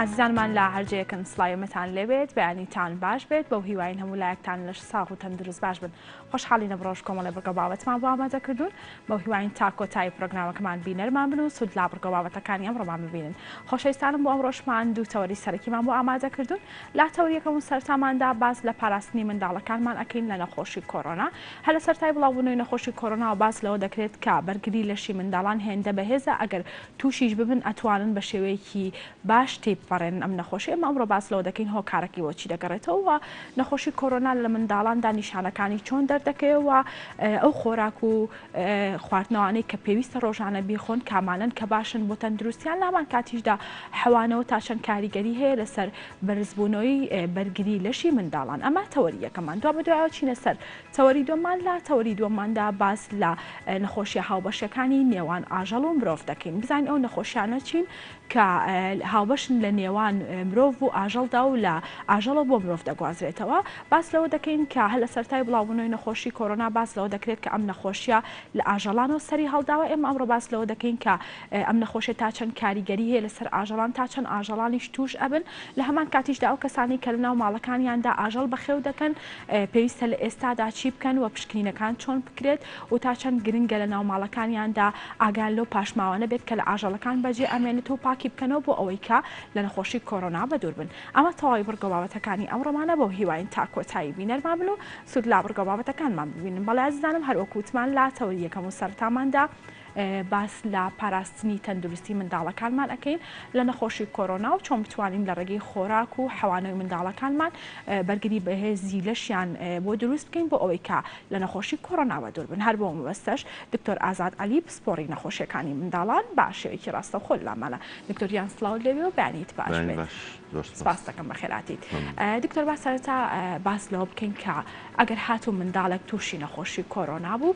ئازیزانمان لە هەرجەیەکن سڵایەمەتان لێبێت بەیانیتان باش بێت بەو هیواین هەموو لایەکتان لەش ساغ و تەندروست باش بن خۆشحاڵی نەبڕۆژ کۆمەڵی بڕگە بابەتمان بۆ ئامادەکردوون بەو هیواین تا کۆتایی پرۆگرامەکەمان بینەرمان بن و سود لا بڕگە بابەتەکانی ئەمڕۆمان ببینن خۆشەویستانم بۆ ئەمڕۆژمان دوو تەوەری سەرەکیمان بۆ ئامادەکردوون لا تەوریەکەم و سەرتاماندا باس لە پاراستنی منداڵەکانمان ئەکەین لە نەخۆشی کۆڕۆنا هەر لە سەرتای بڵاوبوونەوەی نەخۆشی کۆڕۆنا و باس لەوە دەکرێت کە بەرگری لەشی منداڵان هێندە بەهێزە ئەگەر تووشیش ببن ئەتوانن بە شێوەیەکی باش تێپەڕێن ئەم نەخۆشی ئەمە ئەمڕۆ باس لەوە دەکەین هۆکارێکی بۆچی دەگەڕێتەوە نەخۆشی کۆڕۆنا لە منداڵاندا نیشانەکانی چۆن دەردەکەوە ئەو خۆراک و خواردنەوانەی کە پێویستە ڕۆژانە بیخۆن کامانن کە باشن بۆ تەندروستیان لامان کاتیشدا حەوانەوە تا چەند کاریگەری هەیە لەسەر بەرزبوونەوەی بەرگری لەشی منداڵان ئەمە تەوەری یەکەمان دوا بە دوایەوە چینە سەر تەوەری دووەمان لا تەوەری دووەماندا باس لە نەخۆشیە هاوبەشەکانی نێوان ئاژەڵ و مرۆڤ دەکەین بزانین ئەو نەخۆشیانە چین کە هاوبەشن لە نێوان مرۆڤ و ئاژەڵدا و لە ئاژەڵە بۆ مرۆڤ دەگوازرێتەوە باس لەوە دەکەین کە هەر لە سەرتای بڵاوبوونەوەی نەخۆشی کۆڕۆنا باس لەوە دەکرێت کە ئەم نەخۆشیە لە ئاژەڵانەوە سەری هەڵداوە ئێمە ئەمڕۆ باس لەوە دەکەین کە ئەم نەخۆشیە تا چەند کاریگەری هەیە لەسەر ئاژەڵان تا چەند ئاژەڵانیش توش ئەبن لە هەمان کاتیشدا ئەو کەسانی کە لەناو ماڵەکانیاندا ئاژەڵ بەخێو دەکەن پێویستە لە ئێستادا چی بکەن و پشکنینەکان چۆن بکرێت و تا چەند گرنگە لە ناو ماڵەکانیاندا ئاگال لەو پاشماوانە بێت کە لە ئاژەڵەکان بەجێ ئەمێنێت و پاکی بکەنەوە بۆ ئەوەی کە لە نەخۆشی کۆڕۆنا بەدوور بن ئەمە تەواوی بڕگە بابەتەکانی ئەمڕۆمانە بۆ هیواین تا کۆتایی بینەرمان بن و سود لا بڕگە بابەتەکانمان ببینن بەڵای عزیزانم هەر وەکوتمان لا تەوەری یەکەم و سەرتاماندا باس لە پاراستنی تەندروستی منداڵەکانمان ئەەکەین لە نەخۆشی کۆڕۆنا و چۆن بتوانین لە ڕێگەی خۆراک و حەوانەوەی منداڵەکانمان بەرگری بەهێزی لەشیان بۆ دروست بکەین بۆ ئەوەی کە لە نەخۆشی کۆڕۆناوە دوور بن هەر بۆ مەبەستەش دکتۆر ئازاد عەلی پسپۆڕی نەخۆشیەکانی منداڵان با شێوەیەکی ڕاستەوخۆ لامانە دکتۆریان سڵاو لێوێ و بەیانیت باش بێت سپاس دەکەم بە خێراتیت دکتۆر با سەرەتا باس لەوە بکەین کە ئەگەر هاتوو منداڵێک تووشی نەخۆشی کۆڕۆنا بوو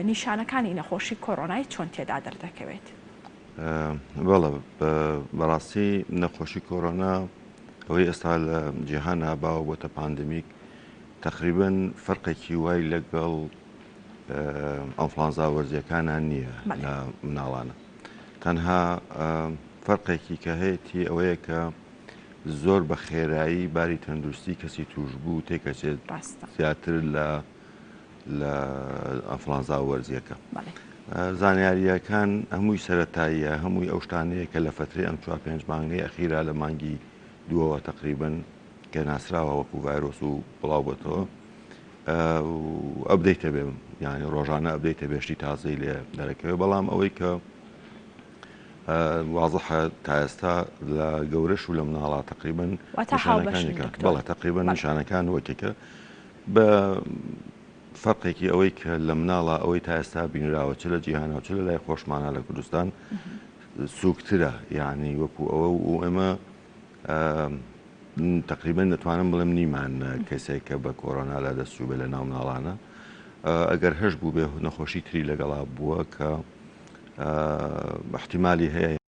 نیشانەکانی نەخۆشی کۆڕۆنای چۆن تێدا دەردەکەوێت بەڵێ بەڕاستی نەخۆشی کۆڕۆنا ئەوەی ئێستا لە جیهان هاباوە بۆتە پاندەمیک تقریباً فەرقێکی وای لەگەڵ ئەنفڵانزا وەرزیەکانان نییە لە مناڵانە تەنها فەرقێکی کە هەیەی ئەوەیە کە زۆر بە خێرایی باری تەندروستی کەسی توش بوو تێکەچێت زیاتر لە ئەنفڵانزا وەرزیەکە زانیاریەکان هەمووی سەرەتاییە هەمووی ئەو شتانەیە کە لە فترەی ئەم 4-5 مانگەی ئەخیرا لە مانگی دووەوە تقریباً کە ناسراوە وەکو ڤایرۆس و بڵاو بۆتەوە ئەبدەیتە بێ یعنی ڕۆژانە ئەبدەیتە بێشتی تازەی لێ دەرەکەوێت بەڵام ئەوەی کە واضحە تا ئێستا لە گەورەش و لە مناڵە تقریباً بەڵێ تقریباً نیشانەکان وەکێکە بە فەرقێکی ئەوەی کە لە مناڵە ئەوەی تا ئێستا بینراوە چ لە جیهانەوە چ لە لای خۆشمانە لە کوردستان سووکترە یعنی وەکو ئەوە و ئێمە تقریباً دەتوانم بڵێم نیمان کەسێک کە بە کۆڕۆنا لە دەستچوو بێ لە ناو مناڵانە ئەگەر هەش بوو بێ نەخۆشی تری لەگەڵا بووە کە احتیمالی هەیە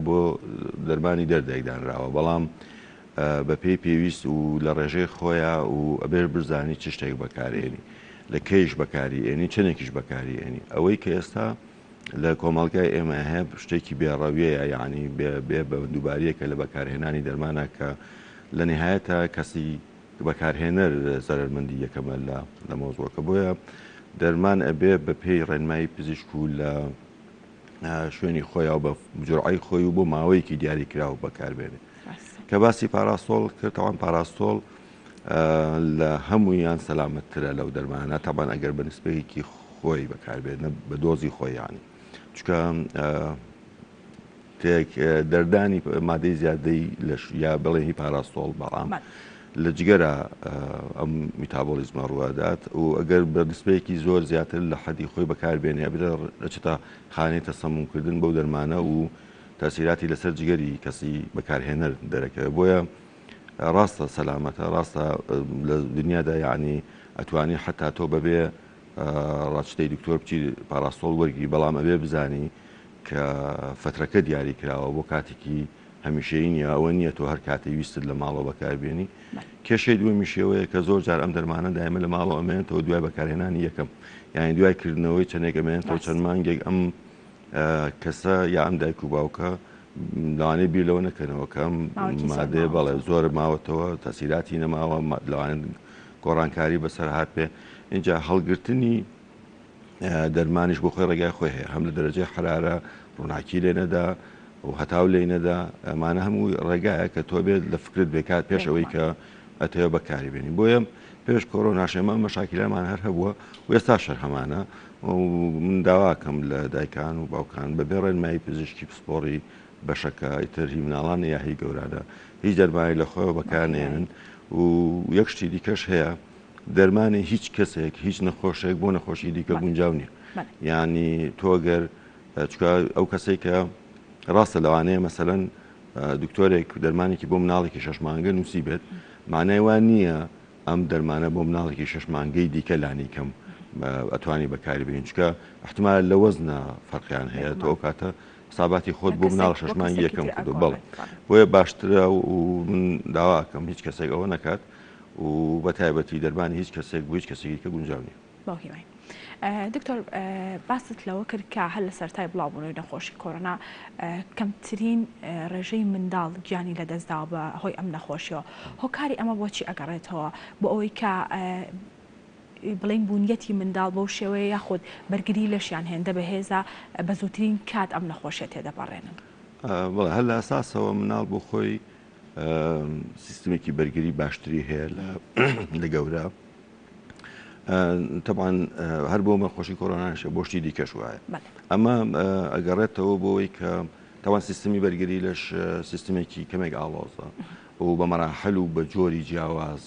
بۆ دەرمانی دەردەیدانراوە بەڵام بە پێی پێویست و لە ڕێژەی خۆیان و ئەبێر برزانی چ شتێک بەکارێنی لە کەیش بەکاری ئێنی چنێکیش بەکاری ئێنی ئەوەی کە ئێستا لە کۆمەڵگای ئێمە هەیە شتێکی بێڕەویەیە یعنی بێ بە دووباریەکە لە بەکارهێنانی دەرمانە کە لە نهایەتە کەسی بەکارهێنەر زەرمەندی یەکەمە لە مۆزوعەکە بۆیە دەرمان ئەبێ بە پێی ڕێنمایی پزیشک و لە شوێنی خۆیان بە جوڕعی خۆی و بۆ ماوەیەکی دیاری کرا و بەکاربێنێت کە باسی پاراستۆڵ کردەوان پاراستۆڵ لە هەموویان سەلامەتترە لەو دەرمانە تابان ئەگەر بە نسبەیەکی خۆی بەکاربێنە بە دۆزی خۆیانی چکە دەردانی مادەی زیادەی یا بڵێ هی پاراستۆڵ بەڵام لە جگەرە ئەم میتابۆلیزمە ڕوادات و ئەگەر بە نسبەیەکی زۆر زیاتر لە حەدی خۆی بەکاربێنێ بێتە ڕچتە خانێتە سەمونکردن بەو دەرمانە و تاسیراتی لەسەر جگەری کەسی بەکارهێنەر دەرەکەوێت بۆیە ڕاستە سەلامەتە ڕاستە لە دنیادا یعنی ئەتوانی حتا تۆ بەبێ ڕاچتەی دکتۆر بچی پاراستۆڵ وەرگی بەڵام ئەبێ بزانی کە فترەکە دیاری کراوە بۆ کاتێکی هەمیشەیی نیە ئەوە نییە تۆ هەر کاتی ویستت لە ماڵەوە بەکاربێنی کێشەی دووەمی شێوەیە کە زۆر جار ئەم دەرمانە دایمە لە ماڵەوە ئەمێنێتەوە دوای بەکارهێنانی یەکەم یانی دوای کردنەوەی چەندێک ئەمێنێتەوە چەند مانگێک ئەم کەسە یا ئەم دایک و باوکە لەوانەیە بیر لەوە نەکەنەوە کەم مادەیە بەڵێ زۆر ماوەتەوە تاسیراتی نەماوە لەوانێت گۆڕانکاری بەسەر هات پێ اینجا هەڵگرتنی دەرمانیش بۆ خۆی ڕێگای خۆی هەیە هەم لە دەرەجەی حرارە ڕووناکی لێ نەدا و هەتاو لێ نەدا ئەمانە هەموو ڕێگایە کە تۆ بێت لە فکرت بێکات پێشەوەی کە ئەتەوە بەکاری بێنی بۆیە پێش کۆڕۆناشێمە مەشاکیلەمان هەر هەبووە و ئێستا شەر هەمانە من داواکەم لە دایکان و باوکان بەبێ ڕێنمایی پزیشکی پسپۆڕی بەشەکە ئیتر هی مناڵانە یا هی گەورانە هیچ دەرمانی لە خۆیەوە بەکارنێنن و یەک شتی دیکەش هەیە دەرمانی هیچ کەسێک هیچ نەخۆشێک بۆ نەخۆشی دیکە گونجاو نیە ینی تۆگەر ئەو کەسێک کە ڕاستە لەوانەیە مەسەلەن دکتۆرێک دەرمانێکی بۆ مناڵێکی شەش مانگە نووسی بێت مانای وان نییە ئەم دەرمانە بۆ مناڵێکی شەش مانگەی دیکە لانی کەم ئەتوانی بەکاری بێن چکە احتمال لە وەزنە فەرقیان هەیە تۆ کاتە حساباتی خۆت بۆ مناڵ شەش مانگی یەکەم کردو بەڵێ بۆیە باشترە و من داواکەم هیچ کەسێک ئەوە نەکات و بە تایبەتی دەرمانی هیچ کەسێک بۆ هیچ کەسێکی کە گونجاو نیە. دکتۆر باست لەوە کرد کە هەر لە سەرای بڵاوبوونەوەی نەخۆشی کۆرۆنا کەمترین ڕێژەی منداڵ گیانی لەدەستداوە بە هۆی ئەم نەخۆشیەوە هۆکاری ئەمە بۆچی ئەگەڕێتەوە بۆ ئەوەی کە بڵین بوونیەتی منداڵ بەو شێوەیە یاخود بەرگری لەشیان هێندە بەهێزە بە زووترین کات ئەم نەخۆشیە تێدەپەڕێنن. بەڵێ هەر لە ئەساسەوە مناڵ بۆ خۆی سیستمێکی بەرگری باشتری هەیە لە گەورە طبعا هەر بۆ مەخۆشی کۆرۆناشە بۆ شتی دیکەش وایە ئەمە ئەگەڕێتەوە بۆەوەی کە تاوان سیستمی بەرگری لەش سیستمێکی کەمێک ئاڵۆزە و بە مەراحل و بە جۆری جیاواز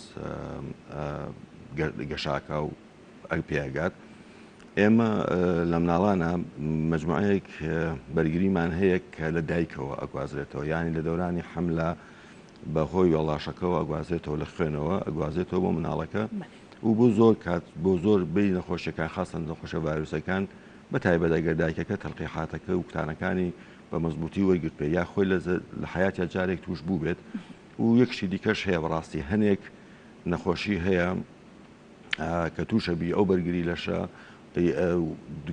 گەشاکە و ئەلپیاگات ئێمە لە مناڵانە مجموعەیەک بەرگریمان هەیە کە لە دایکەوە ئەگوازرێتەوە یانی لە دەورانی حملە بەهۆی وەڵاشەکەەوە ئەگوازێتەوە لە خوێنەوە ئەگوازێتەوە بۆ مناڵەکە و بۆ زۆر کات بۆ زۆر بین نەخۆشیەکان خاستن نەخۆشە ڤایرۆسەکان بە تایبەت ئەگەر دایکەکە تەلقیحاتەکە و کتانەکانی بە مەزبوطی وەرگرت پێ یا خۆی لە حیاتیا جارێک توش بوو بێت و یەکشی دیکەش هەیە بەڕاستی هەنێک نەخۆشی هەیە کە تووشە بی ئەو بەرگری لەشە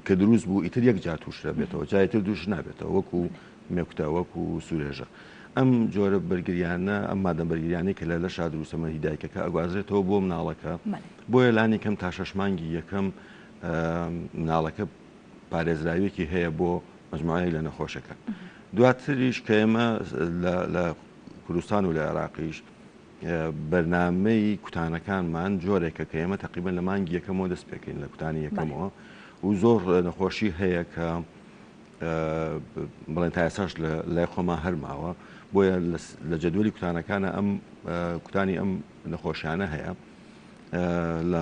کە دروست بوو ئیتر یەک جار تووشرە بێتەوە جایتر دووش نابێتەوە وەکو مێکوتە وەکو سوورێژە ئەم جۆرە بەرگریانە ئەم مادەم بەرگریانی کە لە لەشا دروستەمە هیدایکەکە ئەگوازرێتەوە بۆ مناڵەکە بۆیە لانی کەم تا شەش مانگی یەکەم مناڵەکە پارێزراوێکی هەیە بۆ مجموعەیەک لە نەخۆشەکە دواتریش کە ئێمە لە کوردستان و لە عێراقیش بەرنامەی کوتانەکانمان جۆرێکە کە ئێمە تقریبا لە مانگی یەکەمەوە دەست پێکەین لە کوتانی یەکەمەوە و زۆر نەخۆشی هەیە کە بڵێن تا ئێساش لای خۆمان هەرماوە بۆیە لە جەدولی کوتانەکانە ئەم کوتانی ئەم نەخۆشیانە هەیە لە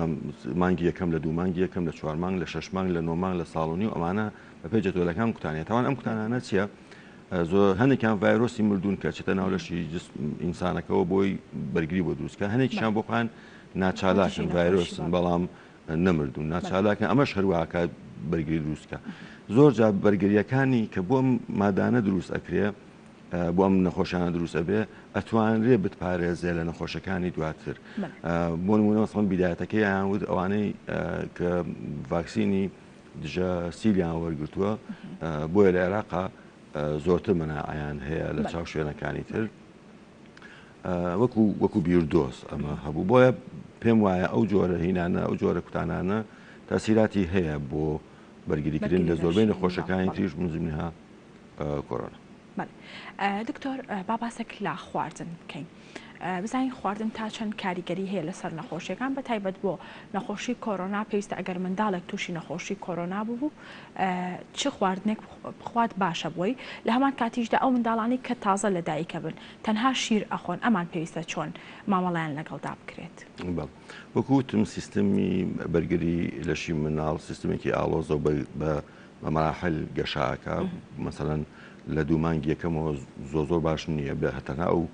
مانگی یەکەم لە دوو مانگی یەکەم لە چوار مانگ لە شەش مانگ لە نۆ مانگ لە ساڵونی و ئەمانە بە پێی جەدولەکان کوتانێت تاوان ئەم کوتانانە چییە؟ زۆر هەندێکیان ڤایرۆسی مردوون کە چێتە ناولەشی ئینسانەکەەوە بۆی بەرگری بۆ دروستکە هەندێکیان بۆ خۆیان ناچالاکن ڤایرۆسن بەڵام نەمردوون ناچالاکە ئەمەش هەروەها بەرگری دروستکە زۆر جا بەرگریەکانی کە بۆ مادانە دروست ئەکرێ بۆ ئەم نەخۆشیانە دروستە بێ ئەتوانرێ بتپارێزێ لە نەخۆشەکانی دواتر بۆ نمونە مەسەڵەن بیدایەتەکەی یان ود ئەوانەی کە ڤاکسینی دژە سیلیان وەرگرتووە بۆیە لە عێراقا زۆرتر مەناعەیان هەیە لە چاو شوێنەکانی تر وەکو بیردۆز ئەمە هەبوو بۆیە پێم وایە ئەو جۆرە هینانە ئەو جۆرە کوتانانە تاسیراتی هەیە بۆ بەرگریکردن لە زۆربەی نەخۆشەکانی تریش منزمنیها کۆرۆنا. دکتۆر باباسێک لە خواردن بکەین. بزانین خواردن تا چەند کاریگەری هەیە لەسەر نەخۆشیەکان بە تایبەت بۆ نەخۆشی کۆرۆنا پێویستە ئەگەر منداڵێک تووشی نەخۆشی کۆرۆنا بوو چ خواردنێک بخوات باشە بووی لە هەمان کاتیشدا ئەو منداڵانی کە تازە لەدایکە بن تەنها شیر ئەخۆن ئەمان پێویستە چۆن مامەڵیان لەگەڵدا بکرێت. وەکوتم سیستمی بەرگری لەشی مناڵ سیستمێکی ئالۆزە بە مەراحل گەشاکە مەسەڵەن لە دوو مانگی یەکەمەوە زۆر باش نییە بە هەتەنا ئەو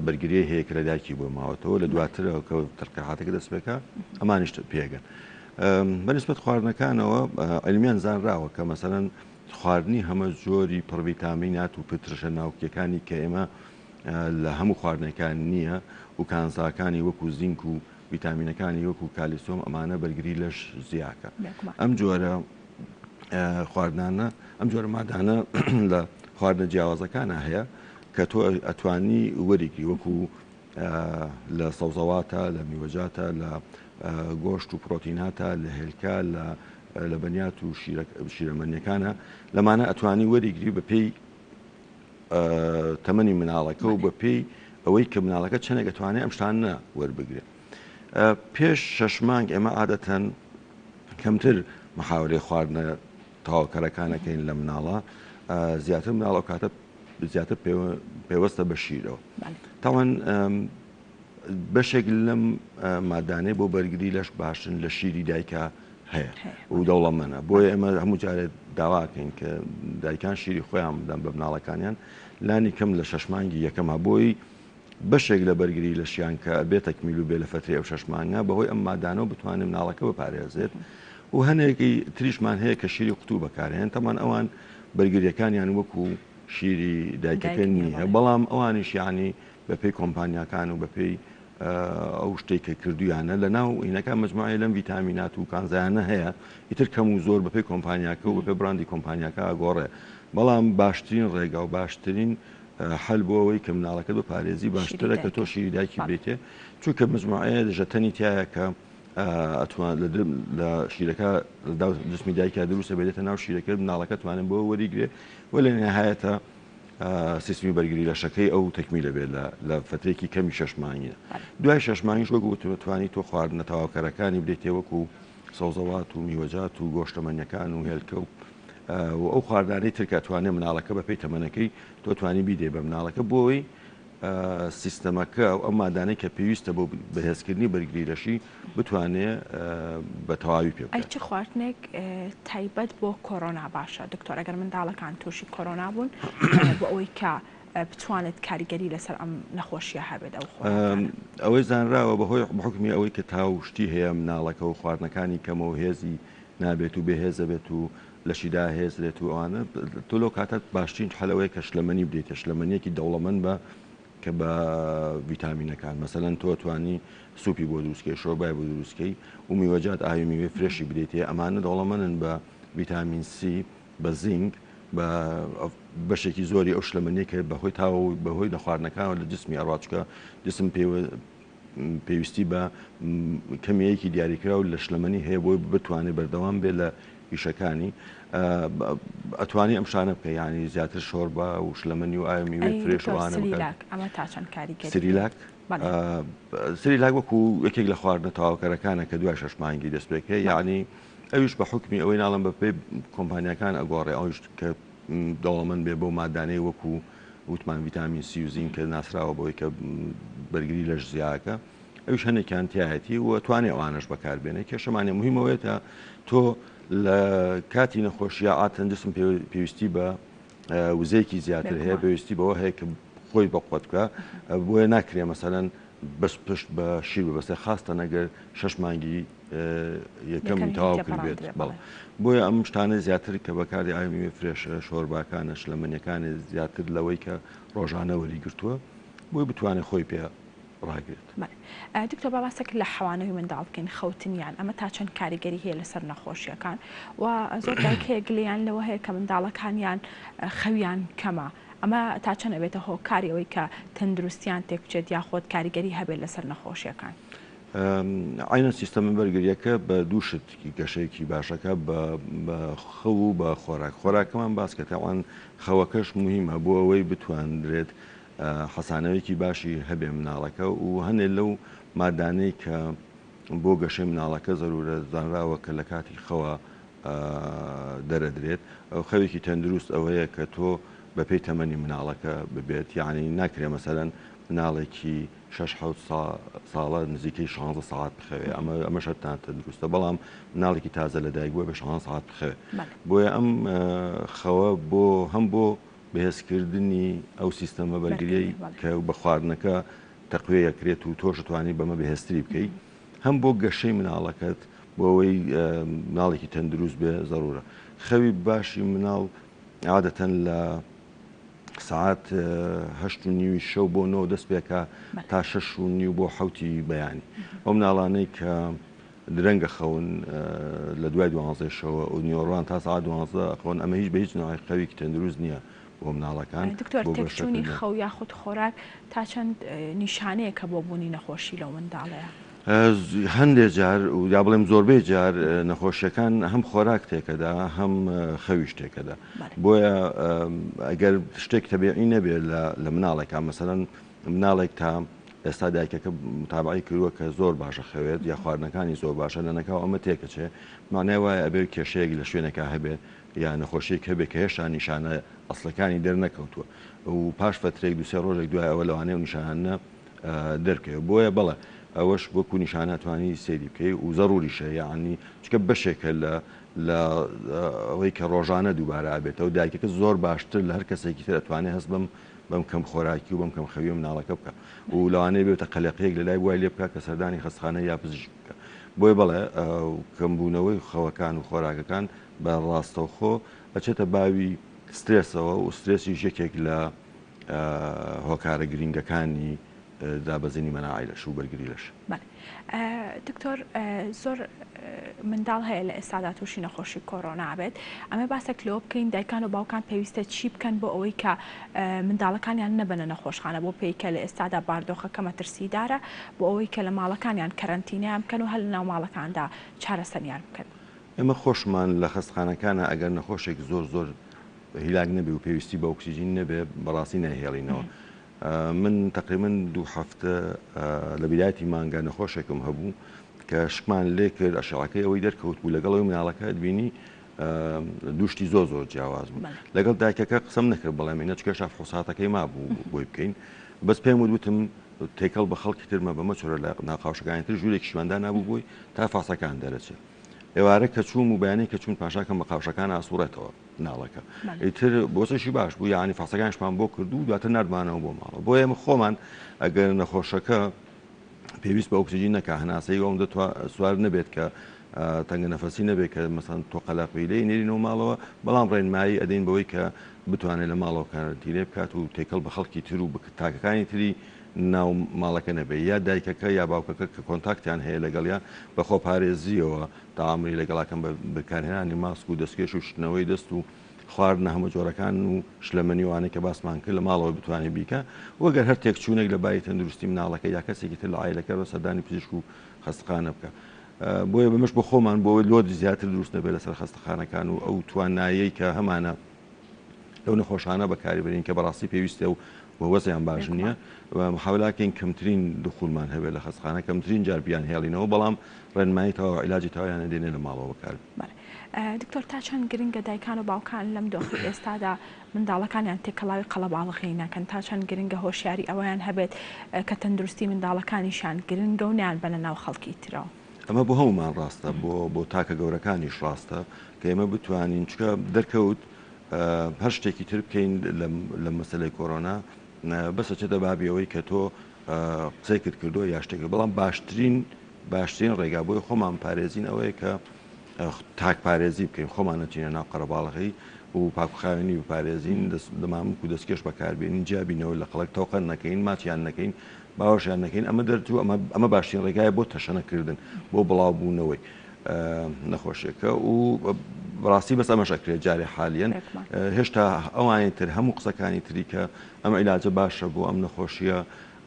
بەرگریە هەیە کە لە دایکی بۆ ماوەتەوە لە دواترەوە کە تەرقیحاتەکە دەست بێکە ئەمانیشت پێگەن. بەنسبەت خواردنەکانەوە ئەلمیان زانراوە کە مەسەڵەن خواردنی هەمە زۆری پڕڤیتامینات و پترشە ناوکیەکانی کە ئێمە لە هەموو خواردنەکان نییە و کانساکانی وەکو زینک و ڤیتامینەکانی وەکو کالیسۆم ئەمانە بەرگری لەش زیاکە. ئەم جۆرە خواردنانە ئەم جۆرە مادانە لە خواردنە جیاوازەکانە هەیە کە تۆ ئەتوانی وەریگری وەکو لە سەوزەواتە لە میوەجاتە لە گۆشت و پرۆتیناتە لە هێلکە لە بەنیات و شیرەمەنیەکانە لەمانە ئەتوانی وەریگری بە پێی تەمەنی مناڵەکە و بە پێی ئەوەی کە مناڵەکە چەندێک ئەتوانێت ئەم شتانە وەربگرێت. پێش 6 مانگ ئێمە عادەتەن کەمتر محاورەی خواردنە تەواوکەرەکانەکەین لە مناڵە زیاتر مناڵە کاتە زیاتر پێوەستە بە شیرەوە. تاوان بەشێک لەم مادانەی بۆ بەرگری لەش باشن لە شیری دایکە هەیە و دەوڵەمەنە بۆیە ئێمە هەموو جارێت داواکەین کە دایکان شیری خۆیان بدەن بە مناڵەکانیان لانی کەم لە 6 مانگی یەکەمە بۆی بەشێک لە بەرگری لە شیان کە بێت تەکمیل و بێ لە فترەی ئەو 6 مانگە بەهۆی ئەم مادانەوە بتوانێت مناڵەکە بپارێزێت و هەنێکی تریشمان هەیە کە شیری قوتوو بەکارهێن تەمان ئەوان بەرگریەکانیان وەکو شیری دایکەکە نییە بەڵام ئەوانیش یعنی بە پێی کۆمپانیاکان و بە پێی ئەو شتێک کە کردویانە لە ناو هینەکە مجموعی لەم ڤیتامینات و کانزایانە هەیە ئیتر کەم و زۆر بە پێی کۆمپانیاکە و بە پێی براندی کۆمپانیاکە ئەگۆڕێ بەڵام باشترین ڕێگا و باشترین حل بۆ ئەوەی کە مناڵەکە بە پارێزی باشترە کە تۆ شیری دایکی بێتێ چونکە مجموعەیە دژەتەنی تایە کە ئەتوان لە شیرەکە جسمی دایکە دروستە بێتە ناو شیرەکە مناڵەکە توانن بۆ وەریگرێ و لە نهایەتە سیستمی بەرگری لەشەکەی ئەو تەکمیلە بێت لە فترێکی کەمی 6 مانگە. دوای 6 مانگیش وەکو توانی تۆ خواردنە تەواوکەرەکانی بدەیتێ وەکو سەوزەوات و میوەجات و گۆشتەمەنیەکان و هێلکە و ئەو خواردانەی ترکە توانێت مناڵەکە بە پێی تەمەنەکەی تۆ توانی بیدێ بە مناڵەکە بۆی سیستەمەکە ئەو مادانەی کە پێویستە بۆ بەهێزکردنی بەرگری لەشی بتوانێت بە تەواوی پێ بکات. چ خواردنێک تایبەت بۆ کۆرۆنا باشە دکتۆر ئەگەر منداڵەکان تووشی کۆرۆنا بوون بۆ ئەوەی کە بتوانێت کاریگەری لەسەر ئەم نەخۆشیە هەبێت ئەو ئەوەی زانراوە بەهۆی بحکمی ئەوەی کە تاوشتی هەیە مناڵەکە و خواردنەکانی کەمەوە هێزی نابێت و بێهێزە بێت و لەشیدا هێزرێت و ئەوانە تۆ لەو کاتت باشترین حەلەوەی کە شلەمەنی بدەیتە شلەمەنیەکی دەوڵەمەند بە کە بە ڤیتامینەکان مەسەلەن تۆ توانی سوپی بۆ دروستکەی شۆربای بۆ دروستکەی و میوەجات ئاوی میوێ فرێشی بدەیتێ ئەمانە دەوڵەمەندن بە ڤیتامین سی بە زینک بە بەشێکی زۆری ئەو شلەمەنیە کە بەهۆی تاوە و بەهۆی نەخواردنەکانەوە لە جسمی ئەڕواچکە جسم پێویستی بە کەمیەیەکی دیاریکرا و لە شلەمەنی هەیە بۆی بتوانێت بەردەوام بێت لە ئیشەکانی ئەتوانی ئەم شانە بکە ینی زیاتر شۆربە و شلەمەنی و ئایا میوێ فرێشوانە ئەمە تا چەند کاریگەری سریلاک سریلاک وەکو یەکێک لە خواردنە تەواوکەرەکانە کە دوای 6 مانگی دەست پێ بکەی یعنی ئەویش بە حکمی ئەوەی ناڵم بە پێی کۆمپانیەکان ئەگۆڕێ ئەوش کە دەوڵەمەند بێ بۆ مادانەی وەکو وتمان ڤیتامین سی و زین کە ناسراوە بۆی کە بەرگری لەش زیاکە ئەوش هەنێکیان تایەتی و توانێ ئەوانش بەکاربێنێ کێشەمانێ مهمەوەیەتە تۆ لە کاتی نەخۆشیە ئاتەن جسم پێویستی بە وزەیەکی زیاتر هەیە پێویستی بەوە هەیە کە خۆی بەقوت بکە بۆیە ناکرێ مەسەلەن بەس پشت بە شیر بەبەستێ خاستە نەگەر 6 مانگی یەکەمی تەواو کردبێت بەڵ بۆیە ئەم شتانە زیاتر کە بەکاری ئاوی فرێش شۆرباکانە شلەمەنیەکانی زیاتر لەوەی کە ڕۆژانە وەری گرتووە بۆی بتوانێت خۆی پێ ڕاگرێت. دکتۆر باباسێک لە حەوانەوەی منداڵ بکەین خەوتنیان ئەمە تا چەند کاریگەری هەیە لەسەر نەخۆشیەکان و زۆر دایکەیە گلیان لەوە هەیە کە منداڵەکانیان خەویان کەمە ئەمە تا چەند ئەبێتە هۆکاری ئەوەی کە تەندروستیان تێکچێت یاخۆت کاریگەری هەبێت لەسەر نەخۆشیەکان. عینە سیستەمە بەرگریەکە بە دوو شتکی گەشەیەکی باشەکە بە خەو و بە خۆراکەمان باسکە تاوان خەوەکەش مهمە بۆ ئەوەی بتواندرێت حەسانەوەیکی باشی هەبێ مناڵەکە و هەنێ لەو مادانەی کە بۆ گەشەی مناڵەکە زەرورە زانراوە کە لە کاتی خەوە دەرەدرێت ئەو خەوێکی تەندروست ئەوەیە کە تۆ بەپێی تەمەنی مناڵەکە ببێت یعنی ناکرێ مەسەرەن مناڵێکی 6 ساڵە نزیکەی 16 ساعت بخەوێ ئەمە شتان تەندروستە بەڵام مناڵێکی تازە لە دایک بووە بە 16 ساعت بخەوێ بۆیە ئەم خەوە هەم بۆ بەهێزکردنی ئەو سیستەمە بەرگریەی کە بە خواردنەکە تەقوێ یەکرێت و تۆش توانی بەمە بەهێزتری بکەیت هەم بۆ گەشەی مناڵەکەت بۆ ئەوەی مناڵێکی تەندروست بێ زەرورە. خەوی باشی مناڵ عادەتەن لە ساعات 8:30 شەو بۆ 9 دەست پێکە تا 6:30 بۆ 7 بەیانی ئەو مناڵانەی کە درەنگە خەون لە دوای 12 شەوە و نیۆڕان تا ساعت 12 خۆن ئەمە هیچ بە هیچ نوعی خەوێکی تەندروست نییە بۆ مناڵەکان. دکتۆر تێکچوونی خەو یاخود خۆراک تا چەند نیشانەیە کە بۆ بوونی نەخۆشی لەو منداڵەیە؟ هەندێک جار و یا بڵێم زۆربەی جار نەخۆشیەکان هەم خۆراک تێکەدا هەم خەویش تێکەدا بۆیە ئەگەر شتێک تەبیعی نەبێت لە مناڵێکە مەسەرەن مناڵێک تا ئێستا دایکەکە متابعی کردووە کە زۆر باشە خەوێت یا خواردنەکانی زۆر باشە لە نەکاو ئەمە تێکەچێ مانای وایە ئەبێت کێشەیەک لە شوێنێکە هەبێت یا نەخۆشیێک هەبێت کە هێشتا نیشانە ئەسڵەکانی دەرنەکەوتووە و پاش فترێک دوسێ ڕۆژێک دوای ئەوە لەوانەیە و نیشانە دەرکەوێت بۆیە بەڵێ ئەوەش وەکو نیشانەتوانی سێری بکەی و زەڕوریشە یعنی چکە بەشێکە لە ئەوەی کە ڕۆژانە دووبارە ئابێتەوە دایکەکە زۆر باشتر لە هەر کەسێکی تر ئەتوانێت هەست بەم کەم خۆراکی و بەم کەم خەوی مناڵەکە بکە و لەوانەیە بێتە قەلەقەیەک لە لای وای لێ بکە کە سەردانی خەستخانە یا پزیشک بکە بۆیە بەڵێ کەمبوونەوەی خەوەکان و خۆراکەکان بە ڕاستەوخۆ ئەچێتە باوی سترێسەوە و سترێسی یەکێک لە هۆکارە گرنگەکانی دابەزینی مەناعی لەش و بەرگری لەش. دکتۆر زۆر منداڵ هەیە لە ئێستادا تووشی نەخۆشی کۆڕۆنا بێت ئەمە باسێک لەوە بکەین دایکان و باوکان پێویستە چی بکەن بۆ ئەوەی کە منداڵەکانیان نەبنە نەخۆشخانە بۆ پێی کە لە ئێستادا باردۆخەکە مەترسیدارە بۆ ئەوەی کە لە ماڵەکانیان کەرەنتینیان بکەن و هەل ناو ماڵەکاندا چارەسەریان بکەن. ئێمە خۆشمان لە خەستخانەکانە ئەگەر نەخۆشێک زۆر هیلاک نەبێ و پێویستی بە ئۆکسیژین نەبێ بەڕاستی نەهێڵینەوە. من تقریبا 2 هەفتە لە بیداتی مانگە نەخۆشێکم هەبوو کە شکمان لێ کرد ئەشعەکەی ئەوەی دەرکەوت بوو لەگەڵەوەی مناڵەکە دبینی دوشتی زۆر جیاواز بوو لەگەڵ دایکەکە قسەم نەکرد بەڵام ئینە چکە شاف حوساتەکەی ما بوو بۆی بکەین بەس پێم وتم تێکەڵ بە خەڵکی ترمە بەمە چۆرە لە ناقاوشەکانی تر ژوورێکی شوێندا نابوو بووی تا فاسەکان دەرەچێت ئێوارە کە چووم و بەیانی کە چوون پاشاکەم بە قاوشەکان ئاسوورێتەوە ناڵەکە ئیتر بۆچەشی باش بوو یعنی فاسەکانشمان بۆ کردو دواتر نردمانەوە بۆ ماڵەوە بۆ ئێمە خۆمان ئەگەر نەخۆشەکە پێویست بە ئۆکسیژین نەکە هەناسەی ئەوم سوار نەبێت کە تەنگە نەفەسی نەبێت کە مەسەن تۆ قەلاقی لێ نێرینەوە ماڵەوە بەڵام ڕێنمایی ئەدەین بەوەی کە بتوانێت لە ماڵەوە کارەنتینێ بکات و تێکەڵ بە خەڵکی تر و تاکەکانی تری ناو ماڵەکە نەبێت یا دایکەکە یا باوکەکە کە کۆنتاکتیان هەیە لەگەڵیان بە خۆپارێزیەوە تاعاملی لەگەڵاکەم بە بەکارهێنانی ماسک و دەستکێش و شتنەوەی دەست و خواردنە هەموو جۆرەکان و شلەمەنیوانەی کە باسمان کرد لە ماڵەوە بتوانێت بیکە وەگەر هەر تێک چوونێک لە بای تەندروستی مناڵەکە یا کەسێکی تر لە عایلەکە بە سەردانی پزیشک و خەستەخانە بکە بۆیە بەمەش بۆ خۆمان بۆ لۆدی زیاتر دروست نەبێت لەسەر خەستەخانەکان و ئەو توانایەی کە هەمانە لەو نەخۆشانە بەکاریبرین کە بەڕاستی پێویستە و وەزیان باش نییە محاولاکەین کەمترین دخولمان هەبێت لە خەستخانە کەمترین جار بیان هێڵینەوە بەڵام ڕێنمایی تەواو عیلاجی تەواویان دێنێ لە ماڵەوە بەکار. دکتۆر تا چەند گرنگە دایکان و باوکان لەم دۆخی ئێستادا منداڵەکانیان تێکەڵاوی قەڵەباڵغی نەکەن تا چەند گرنگە هۆشیاری ئەویان هەبێت کە تەندروستی منداڵەکانیشان گرنگە و نیان بەنە ناو خەڵکی ترەوە. ئەمە بۆ هەمومان ڕاستە بۆ تاکە گەورەکانیش ڕاستە کە ئێمە بتوانین چکە دەرکەوت هەر شتێکی تر بکەین لە مەسەلەی کۆڕۆنا بەسە چێتە بابیەوەی کە تۆ قسەی کردووە یا شتێک بەڵام باشترین باشترین ڕێگا بۆی خۆمان پارێزین ئەوەیە کە تاک پارێزی بکەین خۆمان نەچینە ناو قەرەباڵغی و پاکوخاوێنی بپارێزین دەمامک و دەستکێش بەکاربێنین جیابینەوە لە خەڵک تەوقە نەکەین ماچیان نەکەین باوەشیان نەکەین ئەمە دەرچوو ئەمە باشترین ڕێگایە بۆ تەشەنەکردن بۆ بڵاوبوونەوەی نەخۆشیەکە و بەڕاستی بەس ئەمەشەکرێت جارێ حالیەن هێشتا ئەوانەی تر هەموو قسەکانی تری کە ئەمە عیلاجە باشە بۆ ئەم نەخۆشیە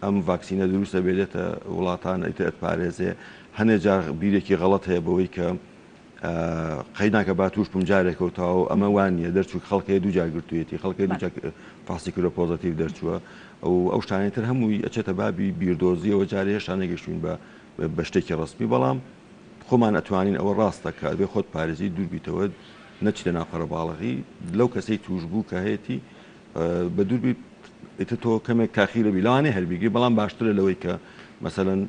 ئەم ڤاکسینە دروستە بێتە وڵاتان ئیتر ئەتپارێزێ هەنێک جار بیرێکی غەڵەت هەیە بەوەی کە قەیدناکە با توش بم جارێکەوتاوە ئەمە وانە دەرچوو خەڵکی دوو جاگرتوێتی خەڵکی فاسی کرۆ پۆزتیو دەرچووە ئەو شتانێتتر هەمووی ئەچێتە بابی بیردۆزیەوە جارێ هێشتا نەگەشتوین بە شتێکی ڕستمی بەڵام خۆمان ئەتوانین ئەوە ڕاستە کە بێ خۆت پارێزی دووربیتەوە نەچیتە ناو قەرەباڵغی لەو کەسەی توش بوو کە هەیەی بە دووربی ئیتر تۆ کەمێک تاخیرە بی لەوانەیە هەربیگری بەڵام باشترە لەوەی کە مەسەلەن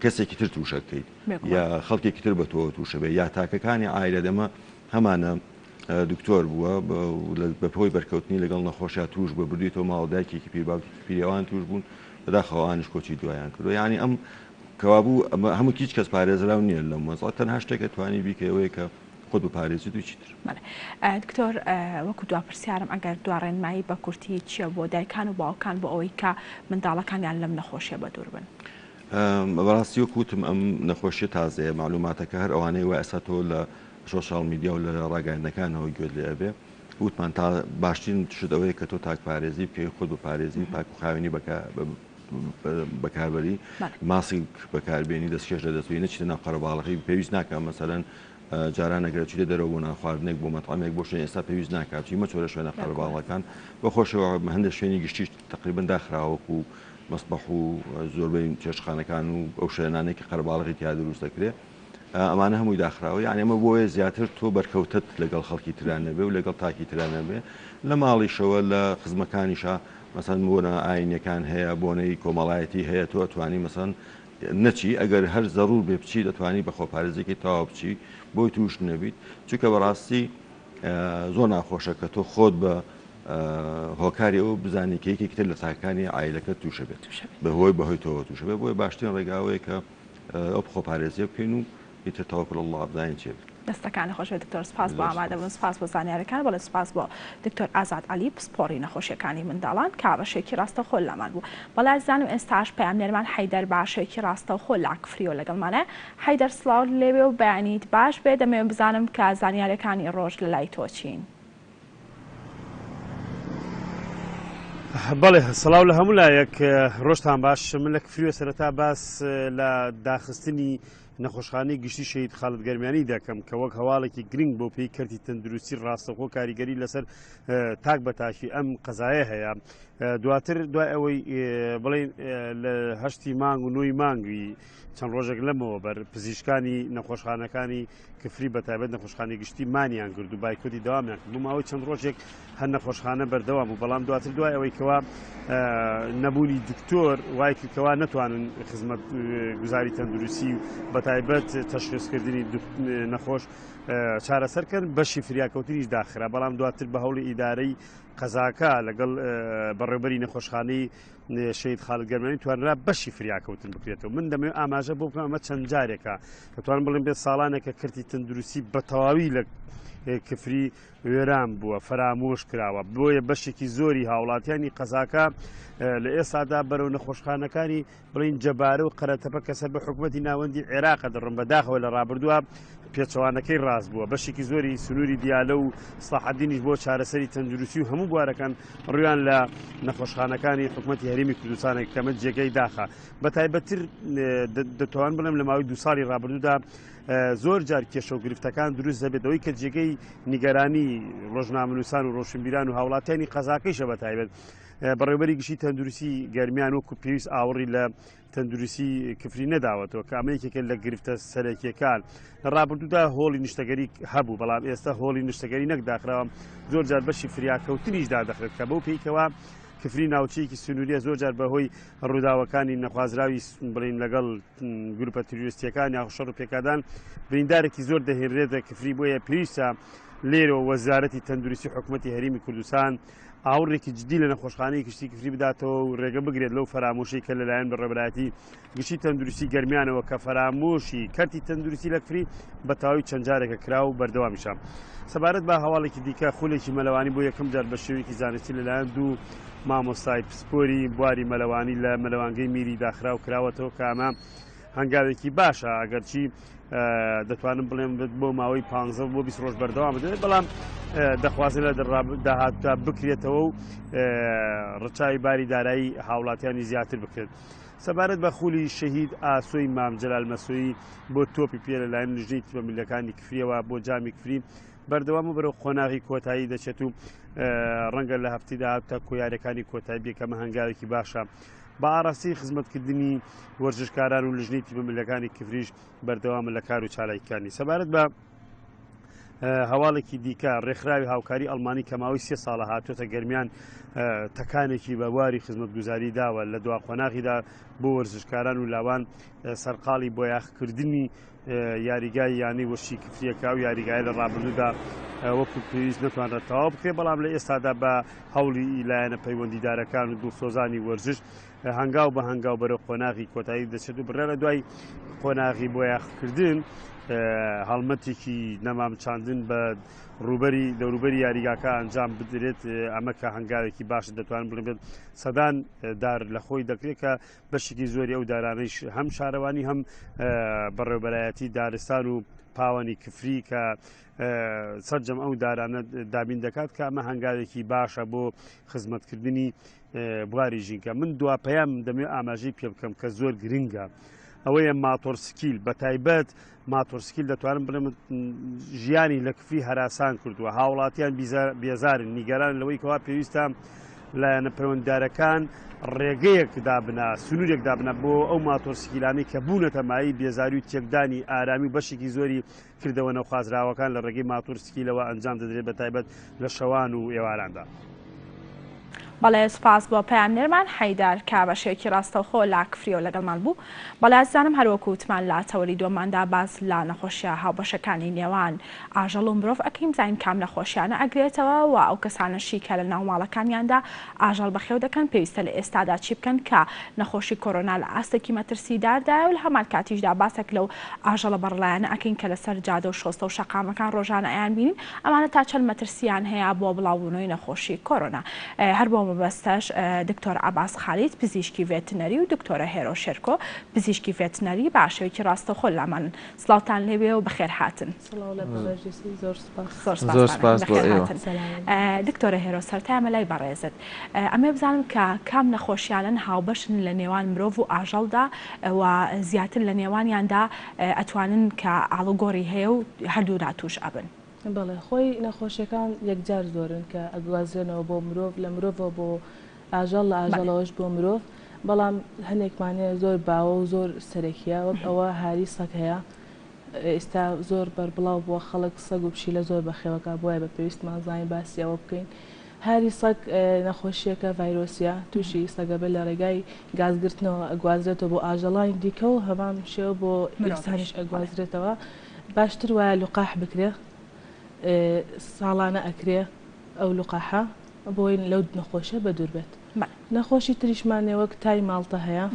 کەسێکی تر تووشەکەیت یا خەڵکێکی تر بە تۆ تووشە بێ یا تاکەکانی ئایلە دەمە هەمانە دکتۆر بووە بەپۆی بەرکەوتنی لەگەڵ نەخۆشیە توش بە بردیتەوە ماوەدایکێکی پیرەوان توش بوون بەداخەوانش کۆچی دوایان کردو یعنی ئەم کەوابوو هەموو هیچ کەس پارێزراو نییە لە مۆزڵ تەنها شتێکە توانی بیکەوەیە کە خۆت بپارێزی دوی چیتر دکتۆر وەکو دوا پرسیارم ئەگەر دوڕێنمایی بە کورتی چییە بۆ دایکان و باوکان بۆ ئەوەی کە منداڵەکانیان لەم نەخۆشیە بە دوور بن بەڕاستی وەکوتم ئەم نەخۆشیە تازەیە معلوماتەکە هەر ئەوانەی وای ئەسا تۆ لە سۆشال میدیا و لە ڕاگەیاندنەکانەوە گوێت لێ بێ وتمان تا باشترین شتەوەی کە تۆ تاک پارێزی بکەی خۆت بپارێزی پاک و خاوێنی بەکاربەری ماسک بەکاربێنی دەستکێش لە دەستوی نەچیتە ناو قەرەباڵغی پێویست ناکە مەسەلەن جاران ئەگەر چیتە دەرەوە بوون خواردنێک بۆ مەتەعامێک بۆ شوێن ئێستا پێویست ناکات چی مەچۆرە شوێنە قەرەباڵغەکان بەخۆشەوە هەندێک شوێنی گشتیش تقریبا داخراوەکو و مەسبەح و زۆربەی چێشتخانەکان و ئەو شوێنانێکی قەرەباڵغی تیا دروست دەکرێت ئەمانە هەمووی داخراوە یعنی ئەمە بۆیە زیاتر تۆ بەرکەوتت لەگەڵ خەڵکی ترانە بێ و لەگەڵ تاکی ترانە بێ لە ماڵیشەوە لە خزمەکانیشە مەسەن بۆنە ئاینەکان هەیە بۆنەی کۆمەڵایەتی هەیە تۆ ئەتوانی مەسەن نەچی ئەگەر هەر زەڕور بێ بچی دەتوانی بە خۆپارێزێکی تاوا بچی بۆی توش نەبیت چونکە بەڕاستی زۆر ناخۆشە کە تۆ خۆت بە هۆکاری ئەو بزانانی کەیەکی تر لە ساکانی عیلەکە تووشە بێت بەهۆی بەهۆی تۆ تووشە بێت بۆی باشترین ڕێگاوەیە کە ئەو خۆپارێزیە بکەین و ئیتر تەوەکڵ الله بزانین چێ بێت دەستەکانی خۆش دکتۆر سپاس بۆ ئامادەبوون سپاس بۆ زانیاریەکان بەڵێ سپاس بۆ دکتۆر ئازاد عەلی پسپۆڕی نەخۆشیەکانی منداڵان کە بەشێکی ڕاستەوخۆ لەمان بوو بەڵای زانم ئێستاش پەیامنەرمان حەیدەر باشێکی ڕاستەوخۆ لاکفریۆ لەگەڵمانە حەیدەر سڵاو لێوێ و بەیانیت باش بێ دەمەوێت بزانم کە زانیاریەکانی ڕۆژ لە لای تۆ چین بەڵێ سڵاو لە هەموو لایەک ڕۆژتان باش من لە کفریۆ سەرەتا باس لە داخستنی نەخۆشخانەی گشتی شەهید خالد گەرمیانی دەکەم کە وەک هەواڵێکی گرنگ بۆ پێی کەرتی تەندروستی ڕاستەوخۆ کاریگەری لەسەر تاک بەتاشی ئەم قەزایە هەیە دواتر دوای ئەوەی بڵێن لە هەشتی مانگ و نوۆی مانگوی چەند ڕۆژێک لەمەوە بەر پزیشکانی نەخۆشخانەکانی کفری بەتایبەت نەخۆشخانەی گشتی مانیان کرد و بایکۆتی داوامیان کرد بوو ماوەی چەند ڕۆژێک هەر نەخۆشخانە بەردەوام و بەڵام دواتر دوای ئەوەی کەوا نەبوونی دکتۆر وای کردکەوا نەتوانن خزمەت گوزاری تەندروستی و بەتایبەت تەشخیصکردنی نەخۆش چارەسەرکەن بەشی فریاکەوتنیش داخرا بەڵام دواتر بە هەوڵی ئیدارەی قەزاکە لەگەڵ بەڕێوەبەری نەخۆشخانەی شەهید خالد گەرمیانی توانرا بەشی فریاکەوتن بکرێتەوە من دەمەوێت ئاماژە بۆ بکەم ئەمە چەند جارێکە دەتوانم بڵێم بێت ساڵانێکە کردی تەندروستی بە تەواوی لە کفری وێران بووە فەرامۆش کراوە بۆیە بەشێکی زۆری هاوڵاتیانی قەزاکە لە ئێستادا بەرەو نەخۆشخانەکانی بڵین جەبارە و قەرەتەپە کەسەر بە حکوومەتی ناوەندی عێراقە دەڕم بەداخەوە لە ڕابردووە پێچەوانەکەی ڕاست بووە بەشێکی زۆری سنووری دیالە و سڵاحەدینیش بۆ چارەسەری تەندروستی و هەموو بوارەکان ڕویان لە نەخۆشخانەکانی حکوومەتی هەرێمی کوردستانێک کەمە جێگەی داخە بە تایبەتتر دەتوان بڵێم لە ماوەی 2 ساڵی ڕابردوودا زۆر جار کێشە و گرفتەکان دروست دەبێتەوەی کە جێگەی نیگەرانی ڕۆژنامەنووسان و ڕۆشنبیران و هاوڵاتیانی قەزاکەیشە بە تایبەت بەڕێوەبەری گشتی تەندروستی گەرمیان وەکو پێویست ئاوەڕی لە تەندروستی کفری نەداوەتەوە کە ئەمەیەکێکە لە گرفتە سەرەکیەکان لە ڕابردوودا هۆڵی نیشتەگەری هەبوو بەڵام ئێستا هۆڵی نیشتەگەری نەکداخراوە زۆر جار بەشی فریاکەوتنیشدا دەخرێت کە بەو پێیکەوە کفری ناوچەیەکی سنووریە زۆر جار بەهۆی ڕووداوەکانی نەخوازراوی بڵین لەگەڵ گروپە تروریستیەکان یا شەڕ و پێکدان بریندارێکی زۆر دەهێنرێتە کفری بۆیە پێویستە لێرەوە وەزارەتی تەندروستی حکوومەتی هەرێمی کوردستان ئاوڕێکی جدی لە نەخۆشخانەی گشتی کفری بداتەوە و ڕێگە بگرێت لەو فەرامۆشی کە لەلایەن بەڕێبەتی گشتی تەندروستی گەرمیانەوە کە فەرامۆشی کەرتی تەندروستی لە کفری بە تەواوی چەند جارێکە کرا و بەردەوامیشان. سەبارەت بە هەواڵێکی دیکە خولێکی مەلەوانی بۆ یەکەم جار بە شێوەیەکی زانستی لەلایەن دوو مامۆستای پسپۆری بواری مەلەوانی لە مەلەوانگەی میری داخرا و کراوەتەوە کە ئەمە هەنگاوێکی باشە ئەگەرچی دەتوانم بڵێم بۆ ماوەی 15 بۆ 20 ڕۆژ بەردەوام بدێت بەڵام دەخوازن لە داهاتتا بکرێتەوە و ڕچاوی باری دارایی هاوڵاتیانی زیاتر بکرێت. سەبارەت بە خولی شەهید ئاسۆی مام جەلال مەسۆیی بۆ تۆپی پێ لەلایەن لژنەی تیمەمیلەکانی کفریەوە بۆ جامی کفری بەردەوام و بەرەو قۆناغی کۆتایی دەچێت و ڕەنگە لە هەفتی داهاتتا کۆیارەکانی کۆتایی بێکەمە هەنگاوێکی باشە. بە ئاڕاستی خزمەتکردنی وەرزشکاران و لژنەی تیمەمیلەکانی کفریش بەردەوامە لە کار و چالاییەکانی. سەبارەت بە هەواڵێکی دیکە ڕێکخراوی هاوکاری ئەڵمانی کە ماوەی 3 ساڵە هاتوۆتە گەرمیان تەکانێکی بە بواری خزمەتگوزاری داوە لە دوا قۆناغیدا بۆ وەرزشکاران و لاوان سەرقاڵی بۆ یاخکردنی یاریگای یانەی وەشی کفریەکە و یاریگای لە ڕابردوودا وەکو پێویست نتوانرێت تەواو بکرێت بەڵام لە ئێستادا بە هەوڵی لایەنە پەیوەندیدارەکان و دڵسۆزانی وەرزش هەنگاو بە هەنگاو بەرەو قۆناغی کۆتایی دەچێت و بڕێ لە دوای قۆناغی بۆ یاخکردن هەڵمەتێکی نەمامچاندن بە دەوروبەری یاریگاکە ئەنجام بدرێت ئەمە کە هەنگاوێکی باش دەتوانن بڵێت سەدان دار لە خۆی دەکرێت کە بەشێکی زۆری ئەو دارانەیش هەم شارەوانی هەم بەڕێوەبەرایەتی دارستان و پاوەنی کفری کە سەرجەم ئەو دارانە دابین دەکات کە ئەمە هەنگاوێکی باشە بۆ خزمەتکردنی بواری ژینکە. من دواپەیام دەمێ ئاماژەی پێ بکەم کە زۆر گرنگە ئەوەیە ماتۆرسکیل بە تایبەت ماتۆرسکیل دەتوانم بڵێم ژیانی لە کفری هەراسان کردووە هاوڵاتیان بێزارن نیگەران لەوەی کەوا پێویستە لایەنە پەیوەنددارەکان ڕێگەیەک دابنا سنوورێک دابنا بۆ ئەو ماتۆرسکیلانەی کە بوونەتە مایی بێزاری و تێکدانی ئارامی و بەشێکی زۆری کردەوە نەخوازراوەکان لە ڕێگەی ماتۆرسکیلەوە ئەنجام دەدرێت بە تایبەت لە شەوان و ئێواراندا. بەڵێ سوپاس بۆ پەیامنێرمان حەیدار کە بەشێکی ڕاستەوخۆ لا کفریەوە لەگەڵمان بوو. بەڵێ ئازانم هەروەکو وتمان لە تەوەری دۆماندا باز لا نەخۆشیە هاوبەشەکانی نێوان ئاژەڵ و مرۆڤ ئەکەیم زین کام نەخۆشیانە ئەگرێتەوە و ئەو کەسانەشی کە لە ناوماڵەکانیاندا ئاژەڵ بەخێو دەکەن پێویستە لە ئێستادا چی بکەن کە نەخۆشی کۆرۆنا لە ئاستێکی مەترسیداردایە و لە هەمان کاتیشدا باسێک لەو ئاژەڵە بەڕلایەنە ئەکەین کە لەسەر جادە و شۆستە و شەقامەکان ڕۆژانە ئەیان بینین ئەمانە تا چەند مەترسیان هەیە بۆ بڵاوبوونەوەی نەخۆشی کۆرۆنا. هەر بۆ مەبەستەش دکتۆر عەباس خالیت پزیشکی ڤێتنەری و دکتۆرە هێرۆ شێرکۆ پزیشکی ڤێتنەری باشەوەیکی ڕاستەوخۆ لامان سڵاوتان لێوێ و بەخێر هاتن. دکتۆرە هێرۆ سەرتایمە لای بەڕێزت ئەمێ بزانم کە کام نەخۆشیانن هاوبەشن لە نێوان مرۆڤ و ئاژەڵدا و زیاتر لە نێوانیاندا ئەتوانن کە ئاڵوگۆڕی هەیە و هەردوودا توش ئەبن. بەڵێ خۆی نەخۆشیەکان یەکجار زۆرن کە ئەگوازێنەوە بۆ مرۆڤ لە مرۆڤەوە بۆ ئاژەڵ لە ئاژەڵەوەش بۆ مرۆڤ بەڵام هەنێکمانەیە زۆر باوە و زۆر سەرەکیە وەک ئەوە هاری سەگ هەیە ئێستا زۆر بەربڵاو بووە خەڵک سەگ و پشیلە زۆر بەخێوەکە بۆیە بە پێویستمان زانین باسیەوە بکەین. هاری سەگ نەخۆشیەکە ڤایرۆسیە تووشی سەگە بێت لە ڕێگای گازگرتنەوە ئەگوازرێتەوە بۆ ئاژەڵانی دیکە و هەمان شێوە بۆ ئینسانیش ئەگوازرێتەوە. باشتر وایە لوقاح بکرێ ساڵانە ئەکرێ ئەو لوقاحە بۆی لەو نەخۆشە بە دوور بێت. نەخۆشی تریشمانێ وەک تای ماڵتە هەیە